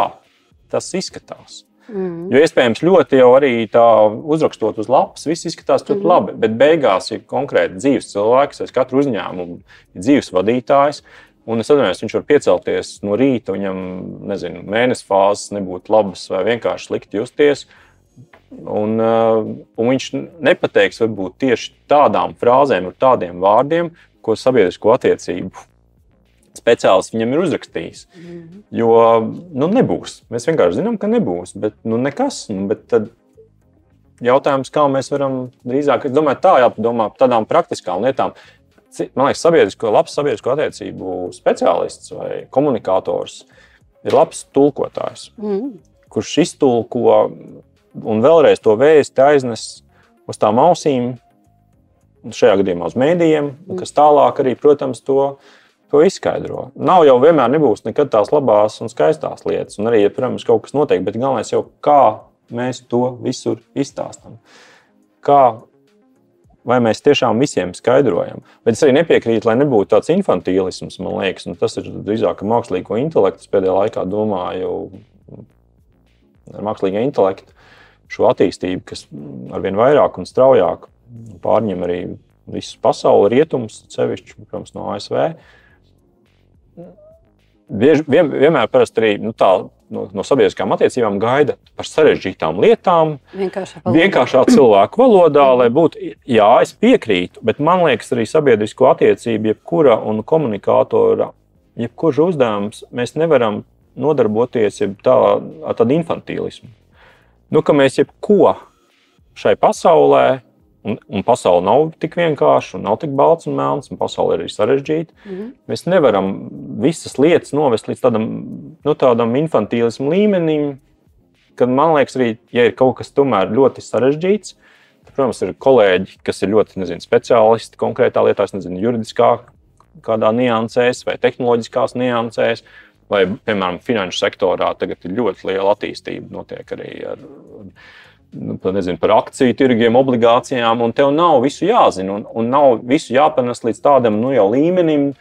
tas izskatās? Jo iespējams ļoti jau arī tā uzrakstot uz lapas, viss izskatās ļoti labi, bet beigās ir konkrēti dzīves cilvēks, katru uzņēmumu ir dzīves vadītājs, un es atvainojos, viņš var piecelties no rīta, viņam, nezinu, mēnesi fāzes nebūtu labas vai vienkārši slikti justies, un viņš nepateiks varbūt tieši tādām frāzēm un tādiem vārdiem, ko sabiedrisko attiecību speciālists viņam ir uzrakstījis. Jo nebūs. Mēs vienkārši zinām, ka nebūs, bet nekas. Bet tad jautājums, kā mēs varam drīzāk, es domāju, tā jāpadomā par tādām praktiskām lietām. Man liekas, labs sabiedrisko attiecību speciālists vai komunikators ir labs tulkotājs, kurš iztulko un vēlreiz to vēsti aiznes uz tām ausīm, šajā gadījumā uz mēdījiem, kas tālāk arī, protams, to izskaidro. Nav jau vienmēr nebūs nekad tās labās un skaistās lietas, un arī, protams, kaut kas notiek, bet galvenais jau, kā mēs to visur izstāstam. Vai mēs tiešām visiem skaidrojam. Bet es arī nepiekrītu, lai nebūtu tāds infantīlisms, man liekas, un tas ir drīzāk mākslīgo intelektu. Es pēdējā laikā domāju ar mākslīgo intelektu šo attīstību, kas arvien vairāk un straujāk pārņem arī visu pasauli, rietumus, sevišķi, protams, no ASV. Vienmēr parasti arī no sabiedriskām attiecībām gaida par sarežģītām lietām, vienkāršā cilvēku valodā, lai būtu, jā, es piekrītu, bet man liekas arī sabiedrisko attiecību, jebkura un komunikātora, jebkurš uzdevums, mēs nevaram nodarboties ar tādu infantīlismu. Ka mēs jebko šai pasaulē, un pasaule nav tik vienkārša, un nav tik balts un melns, un pasaule ir arī sarežģīta. Mēs nevaram visas lietas novest līdz tādam infantīlismu līmenim, kad man liekas arī, ja ir kaut kas tomēr ļoti sarežģīts, tad, protams, ir kolēģi, kas ir ļoti, speciālisti konkrētā lietā, juridiskā kādā niansēs vai tehnoloģiskās niansēs, vai, piemēram, finanšu sektorā tagad ir ļoti liela attīstība, notiek arī par akciju tirgiem, obligācijām, un tev nav visu jāzina, un nav visu jāpanes līdz tādam jau līmenim.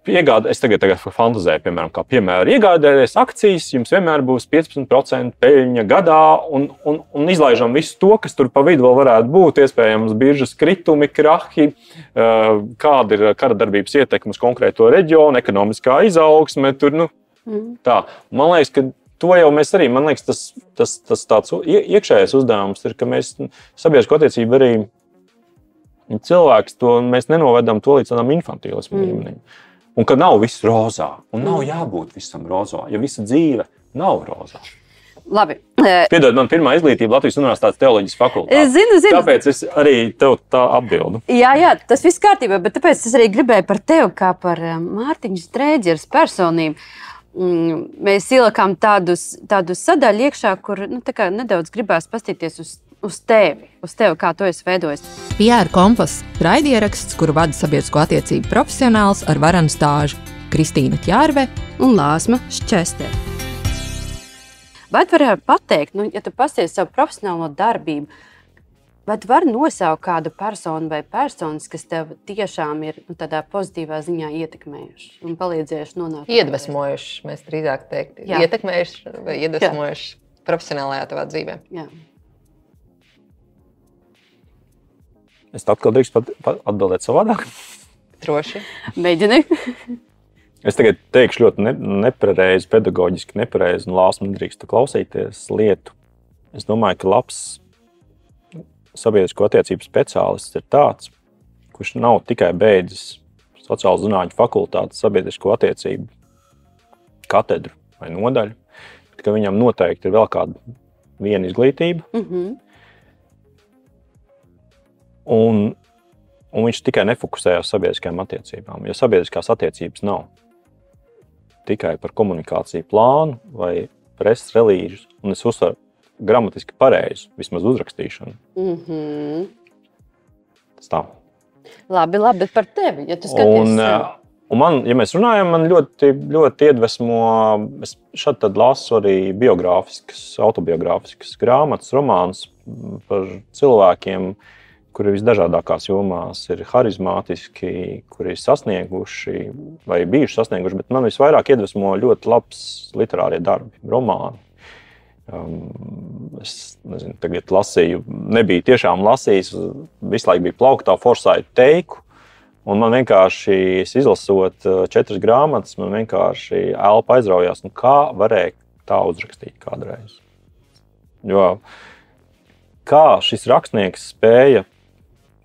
Es tagad fantazēju, piemēram, iegādāties akcijas, jums vienmēr būs 15% peļņa gadā, un izlaižam visu to, kas tur pa vidu vēl varētu būt, iespējams, biržas kritumi, krahi, kāda ir kara darbības ietekme uz konkrēto reģionu, ekonomiskā izaugsme, tā. Man liekas, ka to jau mēs arī, man liekas, tas tāds iekšējais uzdevums ir, ka mēs sabiedrisko attiecību arī cilvēks to mēs nenovedam to līdz tādam infantīlismu līmenim. Un ka nav viss rozā, un nav jābūt visam rozā, jo visa dzīve nav rozā. Labi. Piedod, man pirmā izglītība Latvijas Universitātes teoloģijas fakultātē. Es zinu. Tāpēc es arī tev tā atbildu. Jā, tas viss kārtībā, bet tāpēc es arī gribēju par tevi kā par Mārtiņa Strēģeres personību. Mēs ielikām tādu sadaļu iekšā, kur nedaudz gribās pastīties uz tevi, kā tu esi veidojis. PR Kompass – raidieraksts, kuru vada sabiedrisko attiecību profesionāls ar varenu stāžu Kristīna Ķārve un Lāsma Šķeste. Vai tu varētu pateikt, ja tu pasties savu profesionālo darbību, vai tu vari nosaukt kādu personu vai personas, kas tev tiešām ir tādā pozitīvā ziņā ietekmējuši un palīdzējuši nonākt? Iedvesmojuši, mēs drīzāk teiktu. Ietekmējuši vai iedvesmojuši profesionālajā tavā dzīvē. Jā. Es atkal drīkstu atbildēt savādāk? Droši. Mēģini. Es tagad teikšu ļoti nepareizi, pedagoģiski nepareizi, un Lāsma nedrīkst klausīties lietu. Es domāju, ka labs sabiedrisko attiecību speciālists ir tāds, kurš nav tikai beidzis sociālo zinātņu fakultātes sabiedrisko attiecību katedru vai nodaļu, bet ka viņam noteikti ir vēl kāda viena izglītība. Un Un viņš tikai nefokusēja uz sabiedriskajām attiecībām, jo sabiedriskās attiecības nav tikai par komunikāciju plānu vai preses relīžus, un es uzsveru gramatiski pareizu, vismaz uzrakstīšanu. Tas tā. Labi, bet par tevi, ja tu skaties. Un man, ja mēs runājam, man ļoti iedvesmo, es šad tad lasu arī autobiogrāfiskas grāmatas, romāns par cilvēkiem, kuri visdažādākās jomās ir harizmātiski, kuri ir sasnieguši vai bijuši sasnieguši, bet man visvairāk iedvesmo ļoti labs literārie darbi, romāni. Es nezinu, tagad lasīju, nebija tiešām lasījis, visu laiku bija plauktā Forsytha teiku, un man vienkārši, izlasot 4 grāmatas, man vienkārši elpa aizraujās, kā varēja tā uzrakstīt kādreiz. Jo kā šis rakstnieks spēja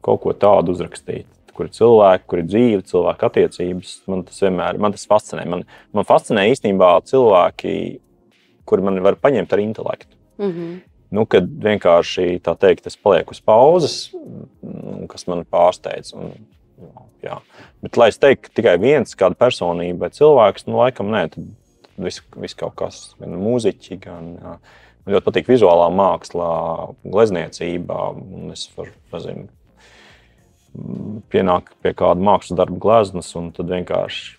kaut ko tādu uzrakstīt, kur ir cilvēki, kur ir dzīve, cilvēku attiecības, man tas fascinē. Man fascinē īstenībā cilvēki, kuri man var paņemt ar intelektu. Kad vienkārši, tā teikt, es palieku uz pauzes, kas man pārsteidz. Jā. Bet, lai es teiktu, tikai viens, kāda personība vai cilvēks, laikam nē, tad viss kaut kas, gan mūziķi, gan man ļoti patīk vizuālā mākslā, glezniecībā, un es varu, nezinu, pienāk pie kāda mākslas darba gleznas un tad vienkārši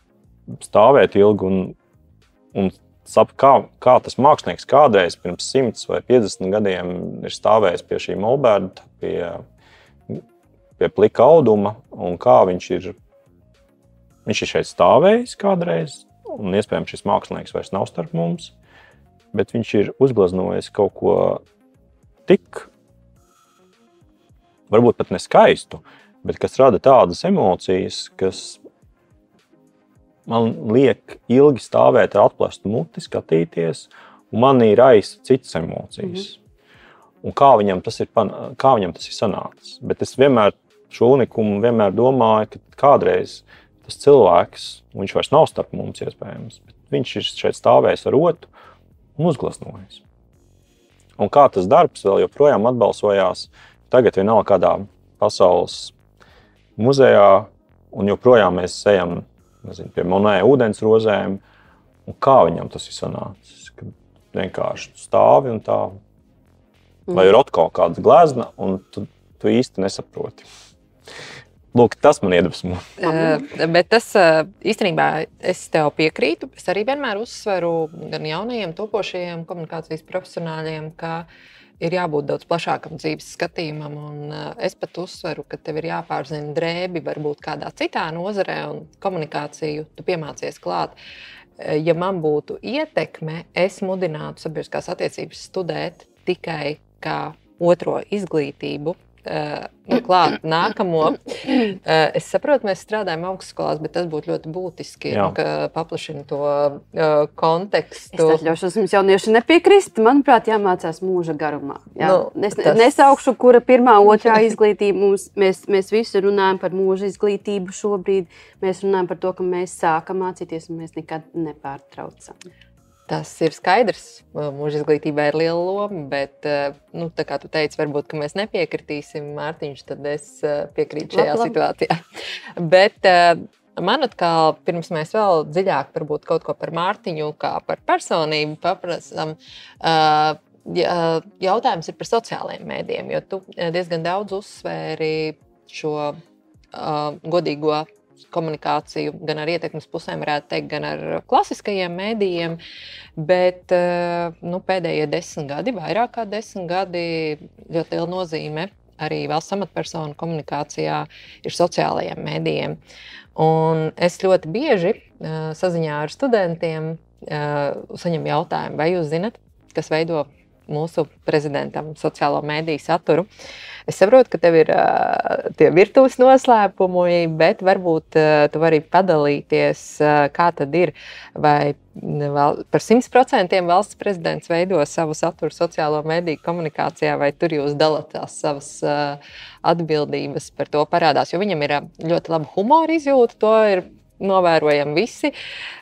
stāvēt ilgi un sap, kā tas mākslinieks kādreiz pirms 100 vai 50 gadiem ir stāvējis pie šī molberta, pie plika auduma un kā viņš ir šeit stāvējis kādreiz un iespējams šis mākslinieks vairs nav starp mums, bet viņš ir uzgleznojis kaut ko tik, varbūt pat neskaistu, bet kas rada tādas emocijas, kas man liek ilgi stāvēt ar atplastu muti, skatīties, un manī raisa citas emocijas. Un kā viņam tas ir sanācis. Bet es vienmēr šo unikumu domāju, ka kādreiz tas cilvēks, viņš vairs nav starp mums iespējams, bet viņš ir šeit stāvējis ar rotu un uzgleznojis. Un kā tas darbs vēl joprojām atbalsojās, tagad vienalga kādā pasaules muzejā, un joprojām mēs ejam, nezinu, pie Monet ūdens rozēm, un kā viņam tas ir sanācis, ka vienkārši stāvi un tā, vai Rotko kāda glezna, un tu īsti nesaproti. Lūk, tas man iedvesmo. Bet tas īstenībā es tev piekrītu. Es arī vienmēr uzsveru gan jaunajiem topošajiem komunikācijas profesionāļiem, ka ir jābūt daudz plašākam dzīves skatījumam, un es pat uzsveru, ka tev ir jāpārzina drēbi varbūt kādā citā nozarē, un komunikāciju tu piemācies klāt. Ja man būtu ietekme, es mudinātu sabiedriskās attiecības studēt tikai kā otro izglītību, klāt nākamo. Es saprotu, mēs strādājam augstskolās, bet tas būtu ļoti būtiski, ka paplašina to kontekstu. Es atļaušos jums jaunieši nepiekrist. Manuprāt, jāmācās mūža garumā. Nesaukšu, kura pirmā, otrā izglītība. Mēs visi runājam par mūža izglītību šobrīd. Mēs runājam par to, ka mēs sākam mācīties un mēs nekad nepārtraucam. Tas ir skaidrs. Mūža izglītībā ir liela loma, bet, tā kā tu teici, varbūt, ka mēs nepiekritīsim, Mārtiņš, tad es piekrītu šajā situācijā. Bet man atkal, pirms mēs vēl dziļāk varbūt kaut ko par Mārtiņu, kā par personību paprasam, jautājums ir par sociālajiem mēdījiem, jo tu diezgan daudz uzsvēri šo godīgo komunikāciju gan ar ietekmes pusēm, varētu teikt, gan ar klasiskajiem mēdījiem, bet pēdējie 10 gadi, vairāk kā 10 gadi, ļoti liela nozīme arī valsts amatpersonu komunikācijā ir sociālajiem mēdījiem. Un es ļoti bieži saziņā ar studentiem saņemu jautājumu, vai jūs zinat, kas veido mūsu prezidentam sociālo mēdīju saturu. Es saprotu, ka tev ir tie virtuves noslēpumi, bet varbūt tu vari padalīties, kā tad ir, vai par 100% valsts prezidents veido savu saturu sociālo mēdīju komunikācijā, vai tur jūs dalat tās savas atbildības par to parādās, jo viņam ir ļoti laba humora izjūta, to ir novērojam visi.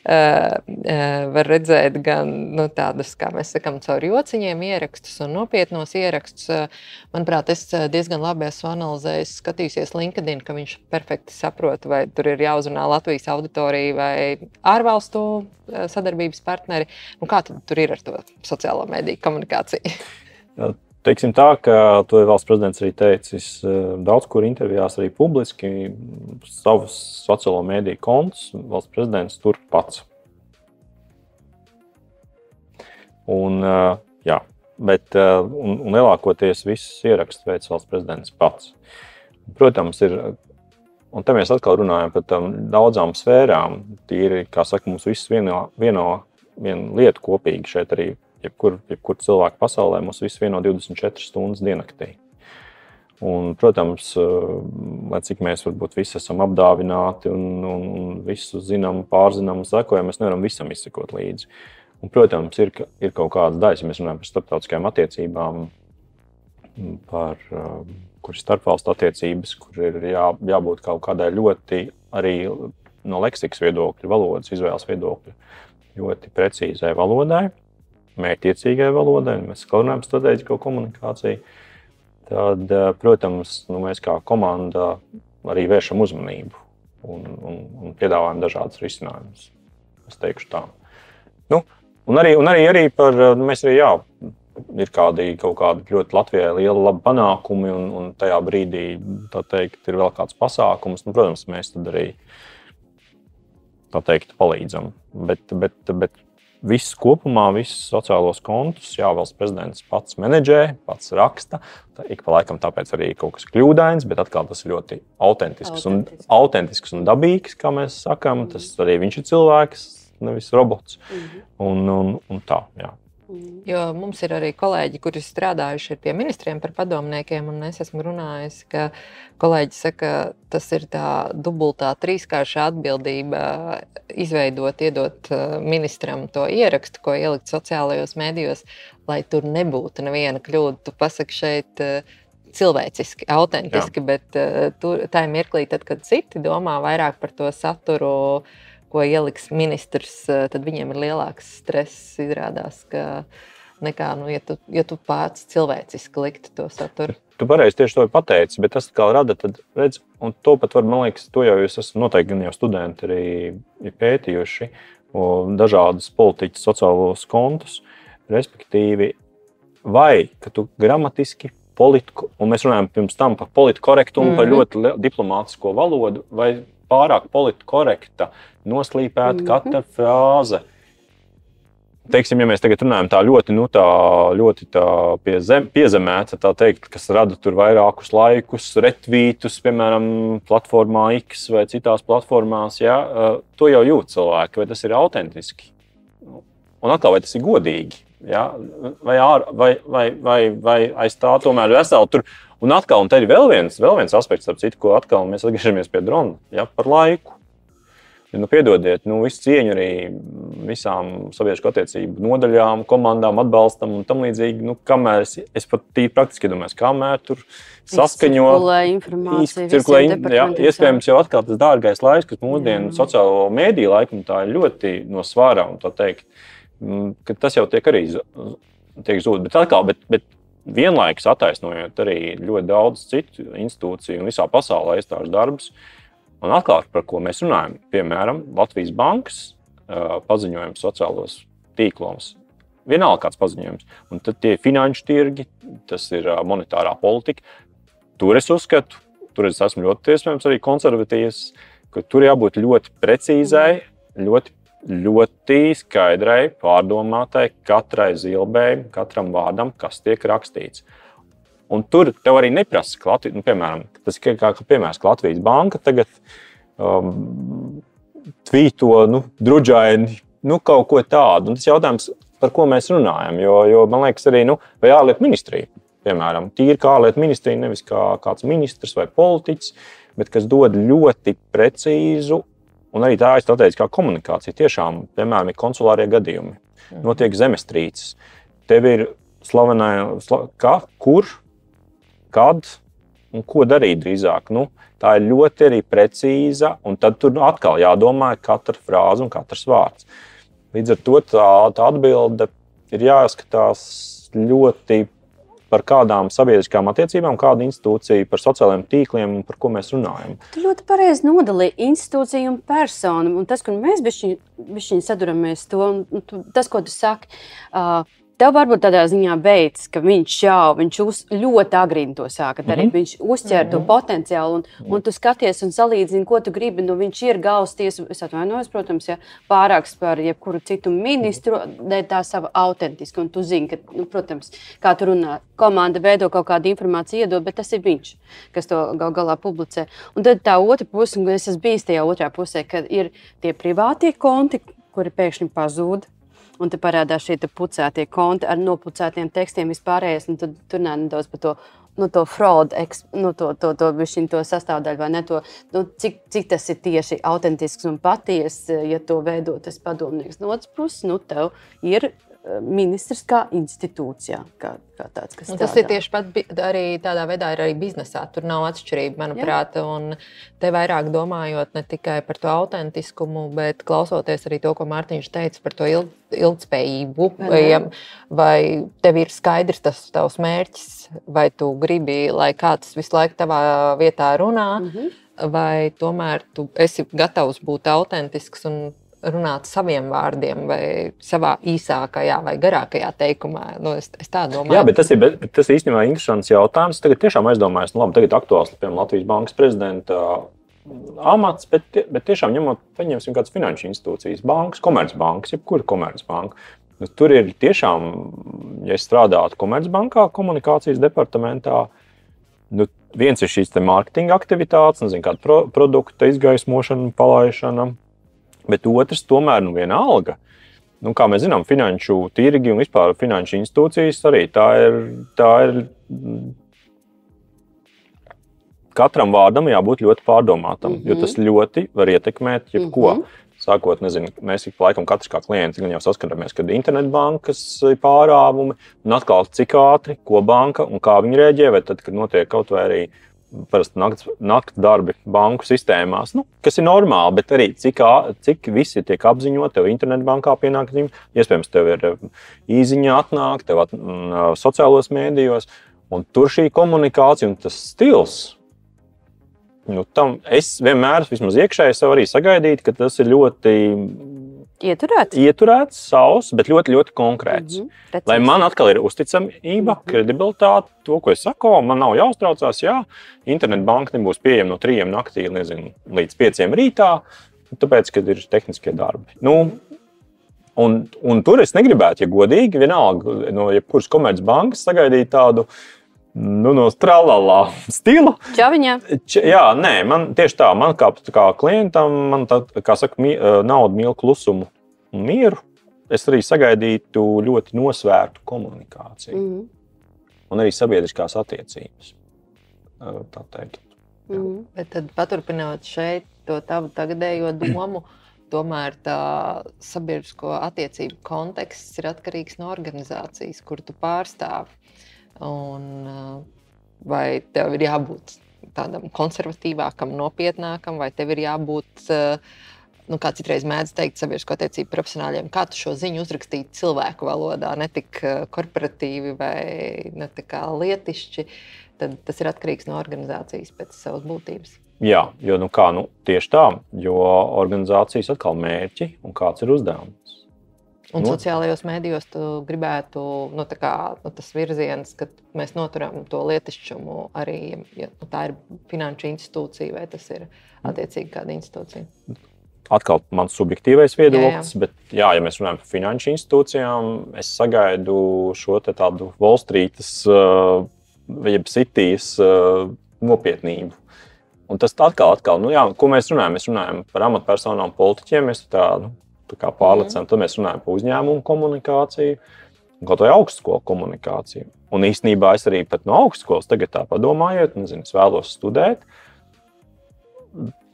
Var redzēt gan tādus, kā mēs sakām, caur jociņiem ierakstus un nopietnos ierakstus. Manuprāt, es diezgan labi esmu analizējis, skatījusies LinkedIn, ka viņš perfekti saprot, vai tur ir jāuzrunā Latvijas auditorija vai ārvalstu sadarbības partneri. Kā tad tur ir ar to sociālo mediju komunikāciju? Teiksim tā, ka to valsts prezidents arī teicis daudz kur intervijās, arī publiski. Savus sociālo mediju kontus valsts prezidents tur pats. Un lielākoties visus ierakstus veids valsts prezidents pats. Protams, un te mēs atkal runājam par daudzām sfērām. Tīri, kā saka, mums viss viena lieta kopīga šeit arī. Jebkur cilvēku pasaulē mums viss vieno 24 stundas diennaktī. Un, protams, lai cik mēs varbūt visi esam apdāvināti un visu zinām, pārzinām un sekojam, mēs nevaram visam izsekot līdzi. Un, protams, ir kaut kādas daļas, ja mēs runājam par starptautiskajām attiecībām, kur ir starpvalstu attiecības, kur ir jābūt kaut kādai ļoti arī no leksikas viedokļa, valodas izvēles viedokļa, ļoti precīzai valodai, mērķtiecīgai valodai, mēs runājam strateģisko komunikāciju, tad, protams, mēs kā komanda arī vēršam uzmanību un piedāvājam dažādas risinājumus. Es teikšu tā. Un arī mēs arī, ir kaut kādi ļoti Latvijai liela labi panākumi un tajā brīdī, tā teikt, ir vēl kāds pasākums. Protams, mēs tad arī, tā teikt, palīdzam. Bet viss kopumā, visus sociālos kontus, valsts prezidents pats menedžē, pats raksta. Ik pa laikam tāpēc arī kaut kas kļūdains, bet atkal tas ir ļoti autentisks un dabīgs, kā mēs sakām. Tas arī viņš ir cilvēks, nevis robots. Un tā, jā. Jo mums ir arī kolēģi, kuri strādājuši pie ministriem par padomniekiem, un es esmu runājis, ka kolēģi saka, tas ir tā dubultā, trīskāršā atbildība izveidot, iedot ministram to ierakstu, ko ielikt sociālajos medijos, lai tur nebūtu neviena kļūda. Tu pasaki šeit cilvēciski, autentiski, bet tā ir mirklī, tad, kad citi domā vairāk par to saturu, ko ieliks ministrs, tad viņiem ir lielāks stress, izrādās, nekā, ja tu pats cilvēciski liktu to saturu. Tu pareizi tieši to pateici, bet tas kā rada, tad redz, un to pat var, man liekas, to jau jūs esat noteikti gan jau studenti arī pētījuši, dažādas politiķas sociālos kontus, respektīvi, vai, ka tu gramatiski, un mēs runājam pirms tam par politkorektumu, par ļoti diplomātisko valodu, vai pārāk politkorekta, noslīpēta katra frāze. Teiksim, ja mēs tagad runājam tā ļoti piezemēta, tā teikt, kas rada tur vairākus laikus, retvītus, piemēram, platformā X vai citās platformās, to jau jūt cilvēki, vai tas ir autentiski. Un atkal, vai tas ir godīgi, vai aiz tā tomēr veseli tur. Un atkal, un te ir vēl viens aspekts, starp citu, ko atkal mēs atgriežamies pie drona, par laiku. Piedodiet, visu cieņu arī visām sabiedrisko attiecību nodaļām, komandām, atbalstam un tam līdzīgi. Kamēr es pat tīri praktiski domāju, kamēr tur saskaņo, cirkulē, iespējams jau atkal tas dārgais laiks, kas mūsdienu sociālo mediju laikam tā ir ļoti no svārā, un tā teikt, ka tas jau tiek arī zūd. Bet vienlaikus attaisnojot arī ļoti daudz citu institūciju un visā pasaulē iestāžu darbus. Un atkal, par ko mēs runājam, piemēram, Latvijas bankas paziņojums sociālos tīklos. Vienalga kāds paziņojums. Un tad tie finanšu tirgi, tas ir monetārā politika. Tur es uzskatu, tur es esmu ļoti iespējams arī konservatīvs, ka tur jābūt ļoti precīzai, ļoti skaidrai, pārdomātai katrai zilbei, katram vārdam, kas tiek rakstīts. Un tur tev arī neprasa, piemēram, tas ir kā piemērs, ka Latvijas banka tagad tvīto, druģaini, kaut ko tādu. Un tas jautājums, par ko mēs runājam, jo man liekas arī, vai ārlietu ministrija, piemēram, tīri kā ārlietu ministrija, nevis kā kāds ministrs vai politiķis, bet kas dod ļoti precīzu, un arī tā ir strateģiskā komunikācija. Tiešām, piemēram, ir konsulārie gadījumi, notiek zemestrīces, tev ir slavenā, kur, kad, un ko darīt drīzāk. Nu, tā ir ļoti arī precīza, un tad tur atkal jādomā katra frāze un katrs vārds. Līdz ar to tā atbilde ir jāskatās ļoti par kādām sabiedriskām attiecībām, kādu institūciju, par sociālajiem tīkliem un par ko mēs runājam. Tu ļoti pareizi nodalīji institūciju un personu. Un tas, kur mēs bišķiņi saduramies to, un tas, ko tu saki, tev varbūt tādā ziņā veids, ka viņš ļoti agrīni to sāka darīt. Viņš uzķēra to potenciālu, un tu skaties un salīdzini, ko tu gribi. Nu, viņš ir galvas tiesu, es atvainojos, protams, pārāks par jebkuru citu ministru, dēļ tā sava autentiska. Un tu zini, ka, nu, protams, kā tu runā, komanda veido kaut kādu informāciju iedod, bet tas ir viņš, kas to gal galā publicē. Un tad tā otra puse, un es esmu bijis tajā otrā pusē, kad ir tie privātie konti, kuri pēkšņi pazūd. Un te parādās šie pucētie konti ar nopucētiem tekstiem vispārējais, un tad tur nedaudz par to fraud, to sastāvdaļu, vai ne, cik tas ir tieši autentisks un patiess, ja to veido tas padomnieks. No otras puses, tev ir ministrs kā institūcijā, kā tāds, kas strādā. Tas ir tieši pat arī tādā veidā ir arī biznesā. Tur nav atšķirība, manuprāt. Jā. Un te vairāk domājot ne tikai par to autentiskumu, bet klausoties arī to, ko Mārtiņš teica par to ilgtspējību. Vai tev ir skaidrs tas tavs mērķis, vai tu gribi, lai kāds visu laiku tavā vietā runā, vai tomēr tu esi gatavs būt autentisks un runāt saviem vārdiem vai savā īsākajā vai garākajā teikumā. Es tā domāju. Jā, bet tas ir īstenībā interesants jautājums. Tagad tiešām aizdomājos, tagad aktuāls, piemēram, Latvijas Bankas prezidenta amats, bet tiešām paņemsim kādas finanšu institūcijas, bankas, komercbankas, jebkura komercbanka. Tur ir tiešām, ja es strādātu komercbankā, komunikācijas departamentā, viens ir šīs mārketinga aktivitātes, kāda produkta izgaismošana, palaišana, bet otrs tomēr vienalga. Kā mēs zinām, finanšu tirgi un vispār finanšu institūcijas arī tā ir katram vārdam jābūt ļoti pārdomātam, jo tas ļoti var ietekmēt jebko. Sākot, mēs ik pa laikam katrs kā klients gan jau saskaramies, kad internetbankas ir pārāvumi, un atkal cik ātri, ko banka un kā viņi rēģē, vai tad, kad notiek kaut vai arī parasti nakts darbi banku sistēmās, kas ir normāli, bet arī cik visi tiek apziņoti, tev internetbankā pienāk ziņa, iespējams, tev ir īziņa atnāk, tev sociālos mēdījos, un tur šī komunikācija un tas stils, tam es vienmēr, vismaz iekšēji sev arī sagaidītu, ka tas ir ļoti ieturēts, savs, bet ļoti, ļoti konkrēts. Lai man atkal ir uzticamība, kredibilitāte, to, ko es saku, man nav jāuztraucās, internetbanka nebūs pieejama no 3 naktī, līdz 5 rītā, tāpēc, kad ir tehniskie darbi. Un tur es negribētu, ja godīgi, vienalga no jebkuras komercbankas sagaidīt tādu no strālalā stilu. Čaviņā? Jā, nē, man tieši tā, man kā klientam, man tā, kā saka, nauda mīl klusumu un mieru. Es arī sagaidītu ļoti nosvērtu komunikāciju. Un arī sabiedriskās attiecības, tā teikt. Bet tad paturpinot šeit to tavu tagadējo domu, tomēr tā sabiedrisko attiecību konteksts ir atkarīgs no organizācijas, kur tu pārstāvi. Un, vai tev ir jābūt tādam konservatīvākam, nopietnākam, vai tev ir jābūt, kā citreiz mēdz teikt, sabiedrisko attiecību profesionāļiem, kā tu šo ziņu uzrakstīt cilvēku valodā, ne tik korporatīvi vai ne tā kā lietišķi, tad tas ir atkarīgs no organizācijas pēc savas būtības. Jā, jo tieši tā, jo organizācijas atkal mērķi un kāds ir uzdevums. Un sociālajos mēdījos tu gribētu, tas virziens, ka mēs noturam to lietišķumu arī, ja tā ir finanšu institūcija vai tas ir attiecīgi kāda institūcija. Atkal mans subjektīvais viedoklis, bet ja mēs runājam par finanšu institūcijām, es sagaidu šo tādu Wall Streetas, jeb Cityjas nopietnību. Un tas atkal, ko mēs runājam? Mēs runājam par amatpersonām, politiķiem, mēs tā pārlecam, tad mēs runājam par uzņēmumu komunikāciju un kaut vai augstskolu komunikāciju. Un īstenībā es arī pat no augstskolas tagad tā padomājot, es vēlos studēt.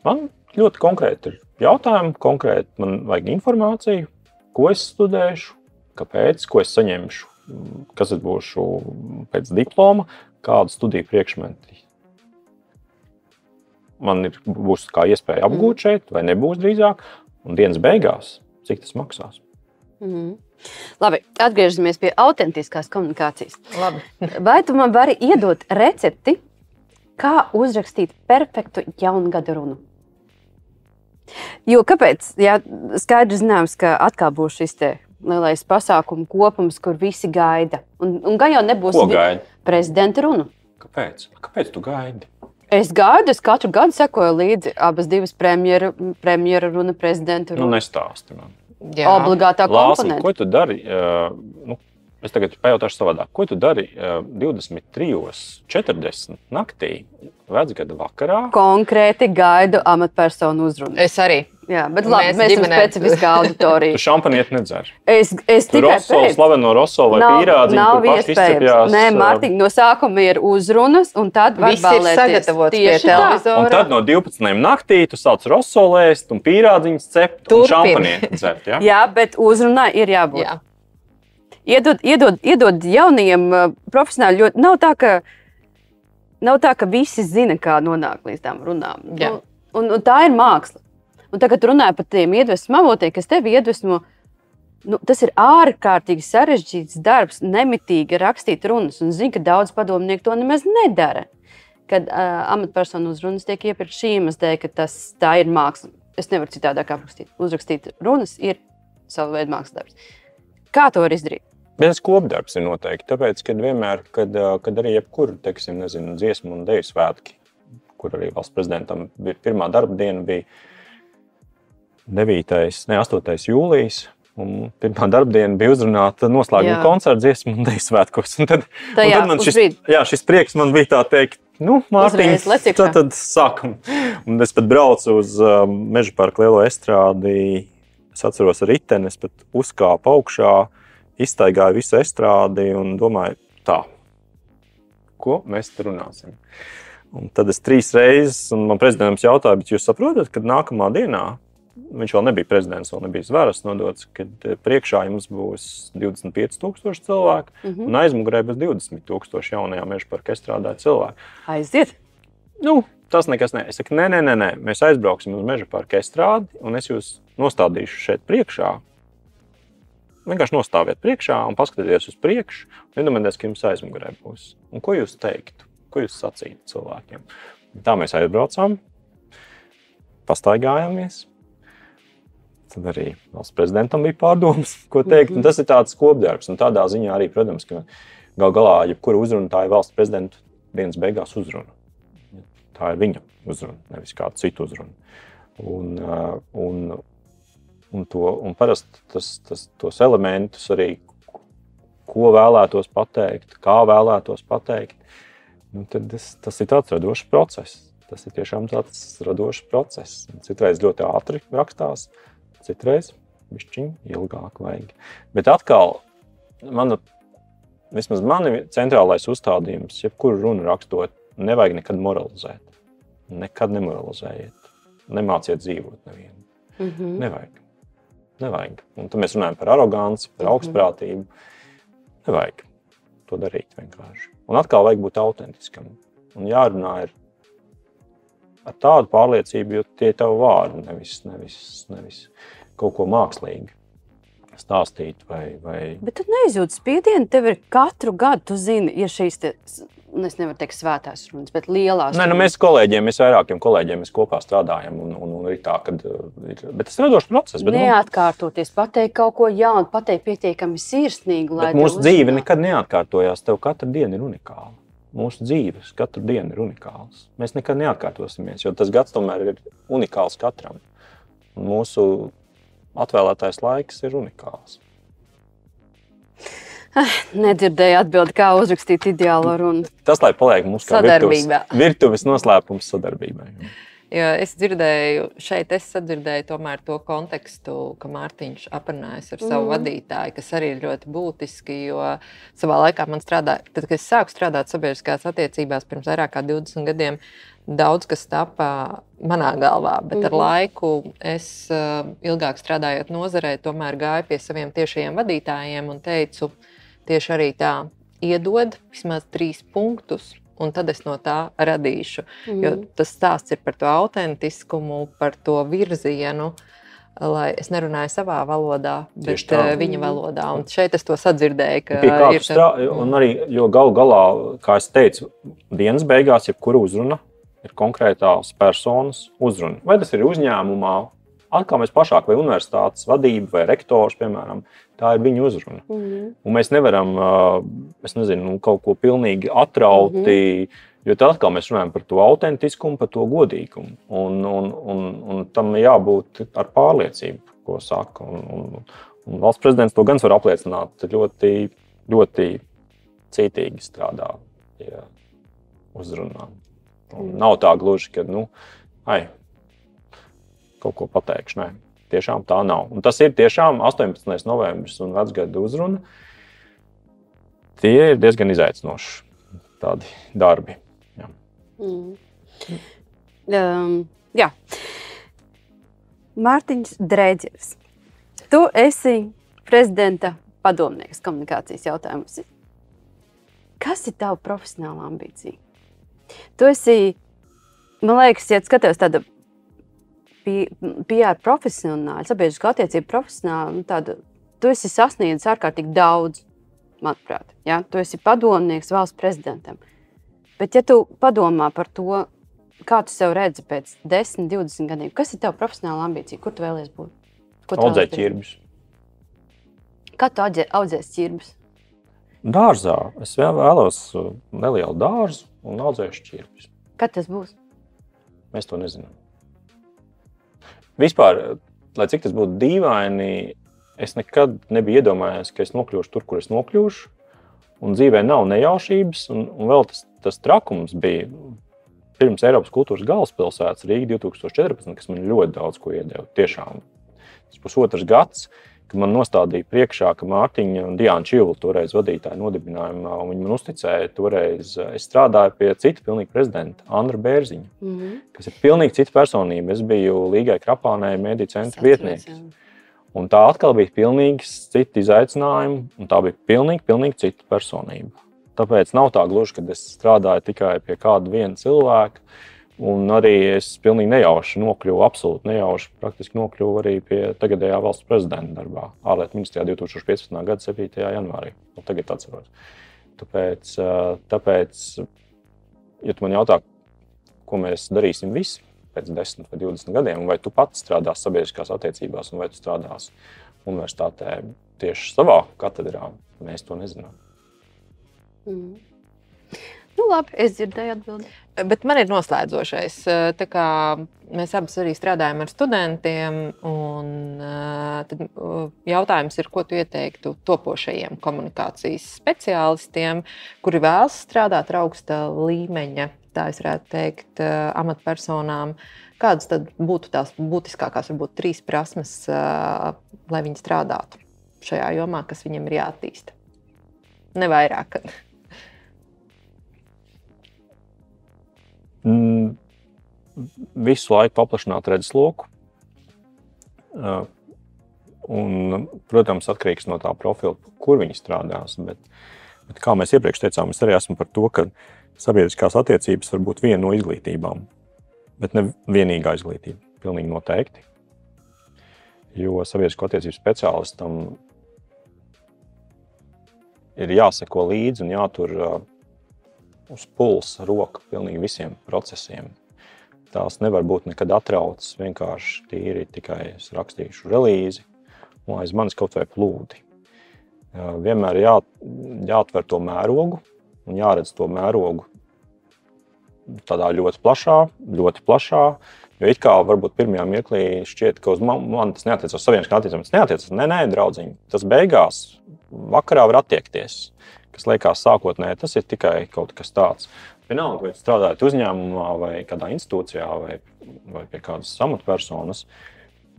Man ļoti konkrēti ir jautājumi, konkrēti man vajag informāciju, ko es studēšu, kāpēc, ko es saņemšu, kas es būšu pēc diploma, kādu studiju priekšmeti man būs kā iespēja apgūt šeit, vai nebūs drīzāk, un dienas beigās, cik tas maksās. Labi, atgriežamies pie autentiskās komunikācijas. Labi. Vai tu man vari iedot recepti, kā uzrakstīt perfektu jaungada runu? Jo kāpēc? Jā, skaidrs zināms, ka atkal būs šis te lielais pasākumu kopums, kur visi gaida. Un gan jau nebūs prezidenta runu. Kāpēc? Kāpēc tu gaidi? Es gaidu, es katru gadu sekoju līdzi abas divas premjera runa, prezidenta runa. Nu, nestāsti man. Jā. Obligātā komponenta. Lāsī, ko tu dari? Es tagad pajautāšu savādāk. Ko tu dari 23:40 naktī, vecgada vakarā? Konkrēti gaidu amatpersonu uzrunu. Es arī. Jā, bet labi, mēs esam specifiskā auditorija. Tu šampanieti nedzer. Es tikai pēc. Slaveno Rosolu vai pīrādziņu, kur paši izcepjās. Nē, Mārtiņ, no sākuma ir uzrunas, un tad var viss ir sagatavots pie televizora. Un tad no 12 naktī tu sāc rosolēst un pīrādziņus cept un šampanieti dzert, ja? Jā, bet uzrunā ir jābūt. Jā. Iedod jauniem profesionāļiem, ļoti nav tā, ka visi zina, kā nonākt līdz tām runām. Jā. Un tā ir māksla. Un tagad runāju par tiem iedvesmu avotiem, kas tevi iedvesmo. Tas ir ārkārtīgi sarežģīts darbs, nemitīgi rakstīt runas. Un zinu, ka daudz padomnieku to nemaz nedara. Kad amatpersonu uzrunas tiek iepirkt šī iemesla dēļ, ka tā ir māksla. Es nevaru citādāk aprakstīt. Uzrakstīt runas ir sava veida mākslas darbs. Kā to var izdarīt? Bet tas kopdarbs ir noteikti. Tāpēc, kad vienmēr, kad arī jebkur, teiksim, dziesmu un deju svētki, kur arī valsts prezidentam pirmā darba diena bija 8. jūlijas, un pirmā darba diena bija uzrunāta noslēguma koncerta dziesmu un deju svētkos. Un tad man šis prieks man bija tā teikt, Mārtiņ, tad sākam. Un es pat braucu uz Meža parka lielo estrādi, es atceros riteni, es pat uzkāpu augšā, izstaigāju visu estrādi un domāju, ko mēs te runāsim. Un tad es 3 reizes, un man prezidents jautāja, bet jūs saprotat, kad nākamā dienā, viņš vēl nebija prezidents, vēl nebija zvaras nodots, kad priekšā jums būs 25,000 cilvēku, un aizmugurē būs 20,000 jaunajā Meža parka estrādē cilvēku. Aiziet! Tas nekas ne. Es saku, nē, mēs aizbrauksim uz Meža parka estrādi, un es jūs nostādīšu šeit priekšā. Vienkārši nostāviet priekšā un paskatieties uz priekšu, un iedomājieties, ka jums aizmugurē būs. Un ko jūs teiktu? Ko jūs sacītu cilvēkiem? Tā mēs aizbraucām, pastaigājāmies. Tad arī valsts prezidentam bija pārdomas, ko teikt. Un tas ir tāds kopdarbs. Un tādā ziņā arī, protams, ka gal galā jebkura uzruna tā ir valsts prezidenta dienas beigās uzruna. Tā ir viņa uzruna, nevis kāda cita uzruna. Un parasti tos elementus arī, ko vēlētos pateikt, kā vēlētos pateikt, tad tas ir tāds radošs process. Tas ir tiešām tāds radošs process. Citreiz ļoti ātri rakstās, citreiz bišķiņ ilgāk vajag. Bet atkal, vismaz mani centrālais uzstādījums, jebkuru runu rakstot, nevajag nekad moralizēt. Nekad nemoralizējiet. Nemāciet dzīvot nevienu. Nevajag. Un tad mēs runājam par aroganci, par augstprātību. Nevajag to darīt vienkārši. Un atkal vajag būt autentiskam. Un jārunā ir ar tādu pārliecību, jo tie ir tavi vārdi, nevis kaut ko mākslīgi stāstīt vai... Bet tu neizjūti spiedienu, tev ir katru gadu, tu zini, ir šīs es nevaru teikt svētās runas, bet lielās runas. Mēs vairākiem kolēģiem kopā strādājam un ir tā, kad bet tas ir radošs process. Neatkārtoties, pateikt kaut ko jaunu, pateikt pietiekami sirsnīgi, lai bet mūsu dzīve nekad neatkārtojās, tev katra diena ir unikāla. Mūsu dzīves katru dienu ir unikāls. Mēs nekad neatkārtosimies, jo tas gads tomēr ir unikāls katram. Un mūsu atvēlētais laiks ir unikāls. Nedzirdēju atbildi, kā uzrakstīt ideālo runu. Tas, lai paliek mums kā virtuves noslēpums sadarbībai. Jo es sadzirdēju tomēr to kontekstu, ka Mārtiņš aprunājas ar savu vadītāju, kas arī ir ļoti būtiski, jo savā laikā man strādāja, tad, kad es sāku strādāt sabiedriskās attiecībās pirms vairāk kā 20 gadiem, daudz kas tapa manā galvā, bet ar laiku es ilgāk strādājot nozarē, tomēr gāju pie saviem tiešajiem vadītājiem un teicu tieši arī tā, iedod vismaz 3 punktus, un tad es no tā radīšu. Jo tas stāsts ir par to autentiskumu, par to virzienu, lai es nerunāju savā valodā, bet viņa valodā. Un šeit es to sadzirdēju, ka un arī, jo galu galā, kā es teicu, dienas beigās, jebkura uzruna ir konkrētās personas uzruna. Vai tas ir uzņēmumā, atkal mēs pašāk, vai universitātes vadība, vai rektors, piemēram, tā ir viņa uzruna. Un mēs nevaram, es nezinu, kaut ko pilnīgi atrauti, jo tad atkal mēs runājam par to autentiskumu, par to godīgumu. Un tam jābūt ar pārliecību, ko saka. Un valsts prezidents to gan var apliecināt, ļoti, ļoti cītīgi strādā pie uzrunām. Un nav tā gluži, ka, kaut ko pateikšu. Nē, tiešām tā nav. Un tas ir tiešām 18. novembris un vecgada uzruna. Tie ir diezgan izaicinoši tādi darbi. Jā. Mārtiņš Drēģers, tu esi prezidenta padomnieks komunikācijas jautājumus. Kas ir tava profesionāla ambīcija? Tu esi, man liekas, ja skatos tāda PR profesionāli, sabiedrisko attiecību profesionāli, tu esi sasniedzis ārkārtīgi daudz, manuprāt. Ja? Tu esi padomnieks valsts prezidentam. Bet ja tu padomā par to, kā tu sev redzi pēc 10, 20 gadiem, kas ir tava profesionāla ambīcija? Kur tu vēlies būt? Audzēt ķirbis. Kā tu audzēsi ķirbis? Dārzā. Es vēlos nelielu dārzu un audzēšu ķirbis. Kad tas būs? Mēs to nezinām. Vispār, lai cik tas būtu dīvaini, es nekad nebiju iedomājies, ka es nokļūšu tur, kur es nokļūšu. Un dzīvē nav nejaušības, un vēl tas trakums bija pirms Eiropas kultūras galvaspilsētas Rīga 2014, kas man ļoti daudz ko iedeva. Tiešām. Tas pusotrs gads, kad man nostādīja priekšā, ka Mārtiņa un Diāna Čivula toreiz vadītāja nodibinājumā, un viņi man uzticēja toreiz. Es strādāju pie cita pilnīgi prezidenta, Andra Bērziņa, kas ir pilnīgi cita personība. Es biju Līgai Krapānai mediju centra vietnieks. Un tā atkal bija pilnīgi cita izaicinājuma, un tā bija pilnīgi cita personība. Tāpēc nav tā gluži, ka es strādāju tikai pie kāda viena cilvēka, un arī es pilnīgi nejauši nokļuvu, absolūti nejauši, praktiski nokļuvu arī pie tagadējā valsts prezidenta darbā, ārlietu ministrijā 2015. Gada 7. janvārī. Tagad atceros. Tāpēc, ja tu man jautā, ko mēs darīsim visi pēc 10 vai 20 gadiem, vai tu pats strādās sabiedriskās attiecībās, un vai tu strādās universitātē tieši savā katedrā, mēs to nezinām. Nu labi, es dzirdēju atbildi. Bet man ir noslēdzošais. Tā kā mēs abas arī strādājam ar studentiem, un tad jautājums ir, ko tu ieteiktu topošajiem komunikācijas speciālistiem, kuri vēlas strādāt ar augsta līmeņa, tā es varētu teikt, amatpersonām. Kādas tad būtu tās būtiskākās, varbūt 3 prasmes, lai viņi strādātu šajā jomā, kas viņiem ir jāattīsta? Nevairāk. Visu laiku paplašināt redzesloku. Un, protams, atkarīgs no tā profila, kur viņi strādās. Bet kā mēs iepriekš teicām, es arī esmu par to, ka sabiedriskās attiecības var būt viena no izglītībām, bet ne vienīgā izglītība, pilnīgi noteikti. Jo sabiedrisko attiecību speciālistam ir jāseko līdzi un jātur uz pulsa roka pilnīgi visiem procesiem. Tās nevar būt nekad atrautas, vienkārši tīri tikai es rakstīšu relīzi un aiz manis kaut vai plūdi. Vienmēr jāatver to mērogu un jāredz to mērogu tādā ļoti plašā, jo it kā varbūt pirmajā mirklī šķiet, ka uz man tas neatiecas uz sabiedriskām attiecībām. Tas neatiecas, nē, draudziņi, tas beigās vakarā var attiekties, kas liekas sākotnēji, tas ir tikai kaut kas tāds. Vienalga, vai strādājat uzņēmumā vai kādā institūcijā vai pie kādas amatpersonas,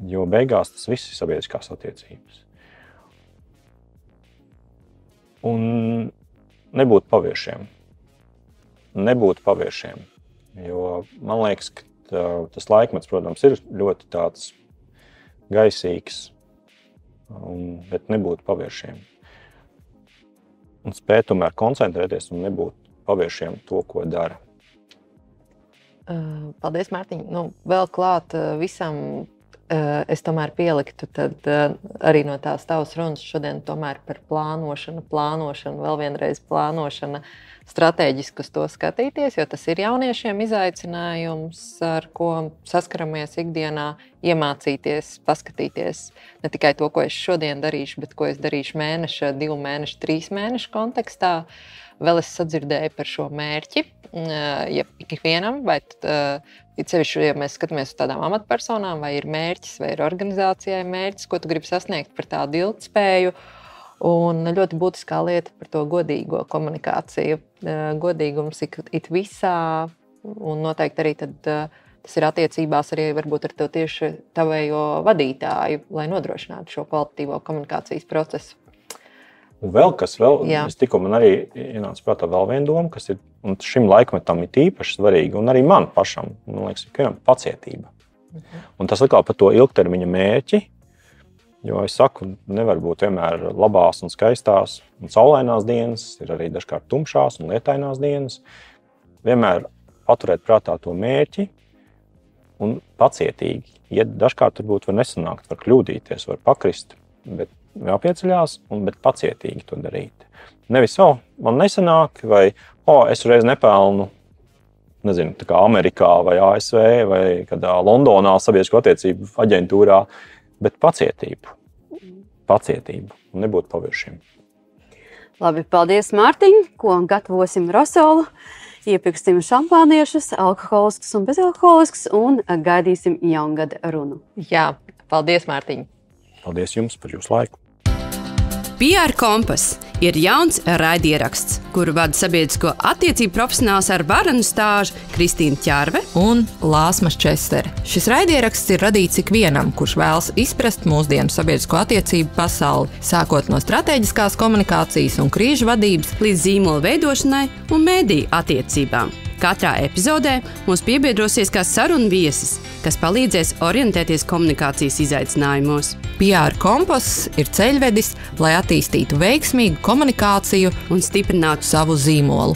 jo beigās tas viss ir sabiedriskās attiecības. Un nebūt paviršiem. Jo man liekas, ka tas laikmets, protams, ir ļoti tāds gaisīgs, bet nebūt paviršiem. Un spēt tomēr koncentrēties un nebūt paviešiem to, ko dara. Paldies, Mārtiņ. Vēl klāt visam es tomēr pieliktu tad arī no tās tavas runas šodien tomēr par plānošanu, vēl vienreiz plānošana, stratēģiski uz to skatīties, jo tas ir jauniešiem izaicinājums, ar ko saskaramies ikdienā, iemācīties, paskatīties ne tikai to, ko es šodien darīšu, bet ko es darīšu mēneša, 2 mēnešu, 3 mēnešu kontekstā. Vēl es sadzirdēju par šo mērķi, ja ikvienam, vai sevišķi, ja mēs skatāmies uz tādām amatpersonām, vai ir mērķis, vai ir organizācijai mērķis, ko tu gribi sasniegt par tādu ilgtspēju. Un ļoti būtiskā lieta par to godīgo komunikāciju. Godīgums it visā, un noteikti arī tad, tas ir attiecībās arī varbūt ar tev tieši tavējo vadītāju, lai nodrošinātu šo kvalitatīvo komunikācijas procesu. Un vēl kas, es tikko man arī ienāca prātā vēl viena doma, kas ir, un šim laikmetam ir īpaši svarīga, un arī man pašam, man liekas, ka ir pacietība. Un tas atkal par to ilgtermiņa mērķi, jo es saku, nevar būt vienmēr labās un skaistās un saulainās dienas, ir arī dažkārt tumšās un lietainās dienas. Vienmēr paturēt prātā to mērķi un pacietīgi. Ja dažkārt varbūt var nesanākt, var kļūdīties, var pakrist, bet jāpieceļās, bet pacietīgi to darīt. Nevis, man nesanāk, vai es reiz nepelnu, nezinu, tā kā Amerikā vai ASV vai kādā Londonā sabiedrisko attiecību aģentūrā, bet pacietību. Pacietību un nebūt paviršiem. Labi, paldies, Mārtiņ, ko gatavosim rosolu, iepirksim šampāniešus, alkoholiskus un bezalkoholiskus un gaidīsim jaungada runu. Jā, paldies, Mārtiņ. Paldies jums par jūsu laiku. PR Kompass ir jauns raidieraksts, kuru vada sabiedrisko attiecību profesionāls ar varenu stāžu Kristīna Ķerve un Lāsmas Čestere. Šis raidieraksts ir radīts ikvienam, kurš vēlas izprast mūsdienu sabiedrisko attiecību pasauli, sākot no stratēģiskās komunikācijas un krīžu vadības līdz zīmola veidošanai un mediju attiecībām. Katrā epizodē mums piebiedrosies kā sarunu viesis, kas palīdzēs orientēties komunikācijas izaicinājumos. PR Kompass ir ceļvedis, lai attīstītu veiksmīgu komunikāciju un stiprinātu savu zīmolu.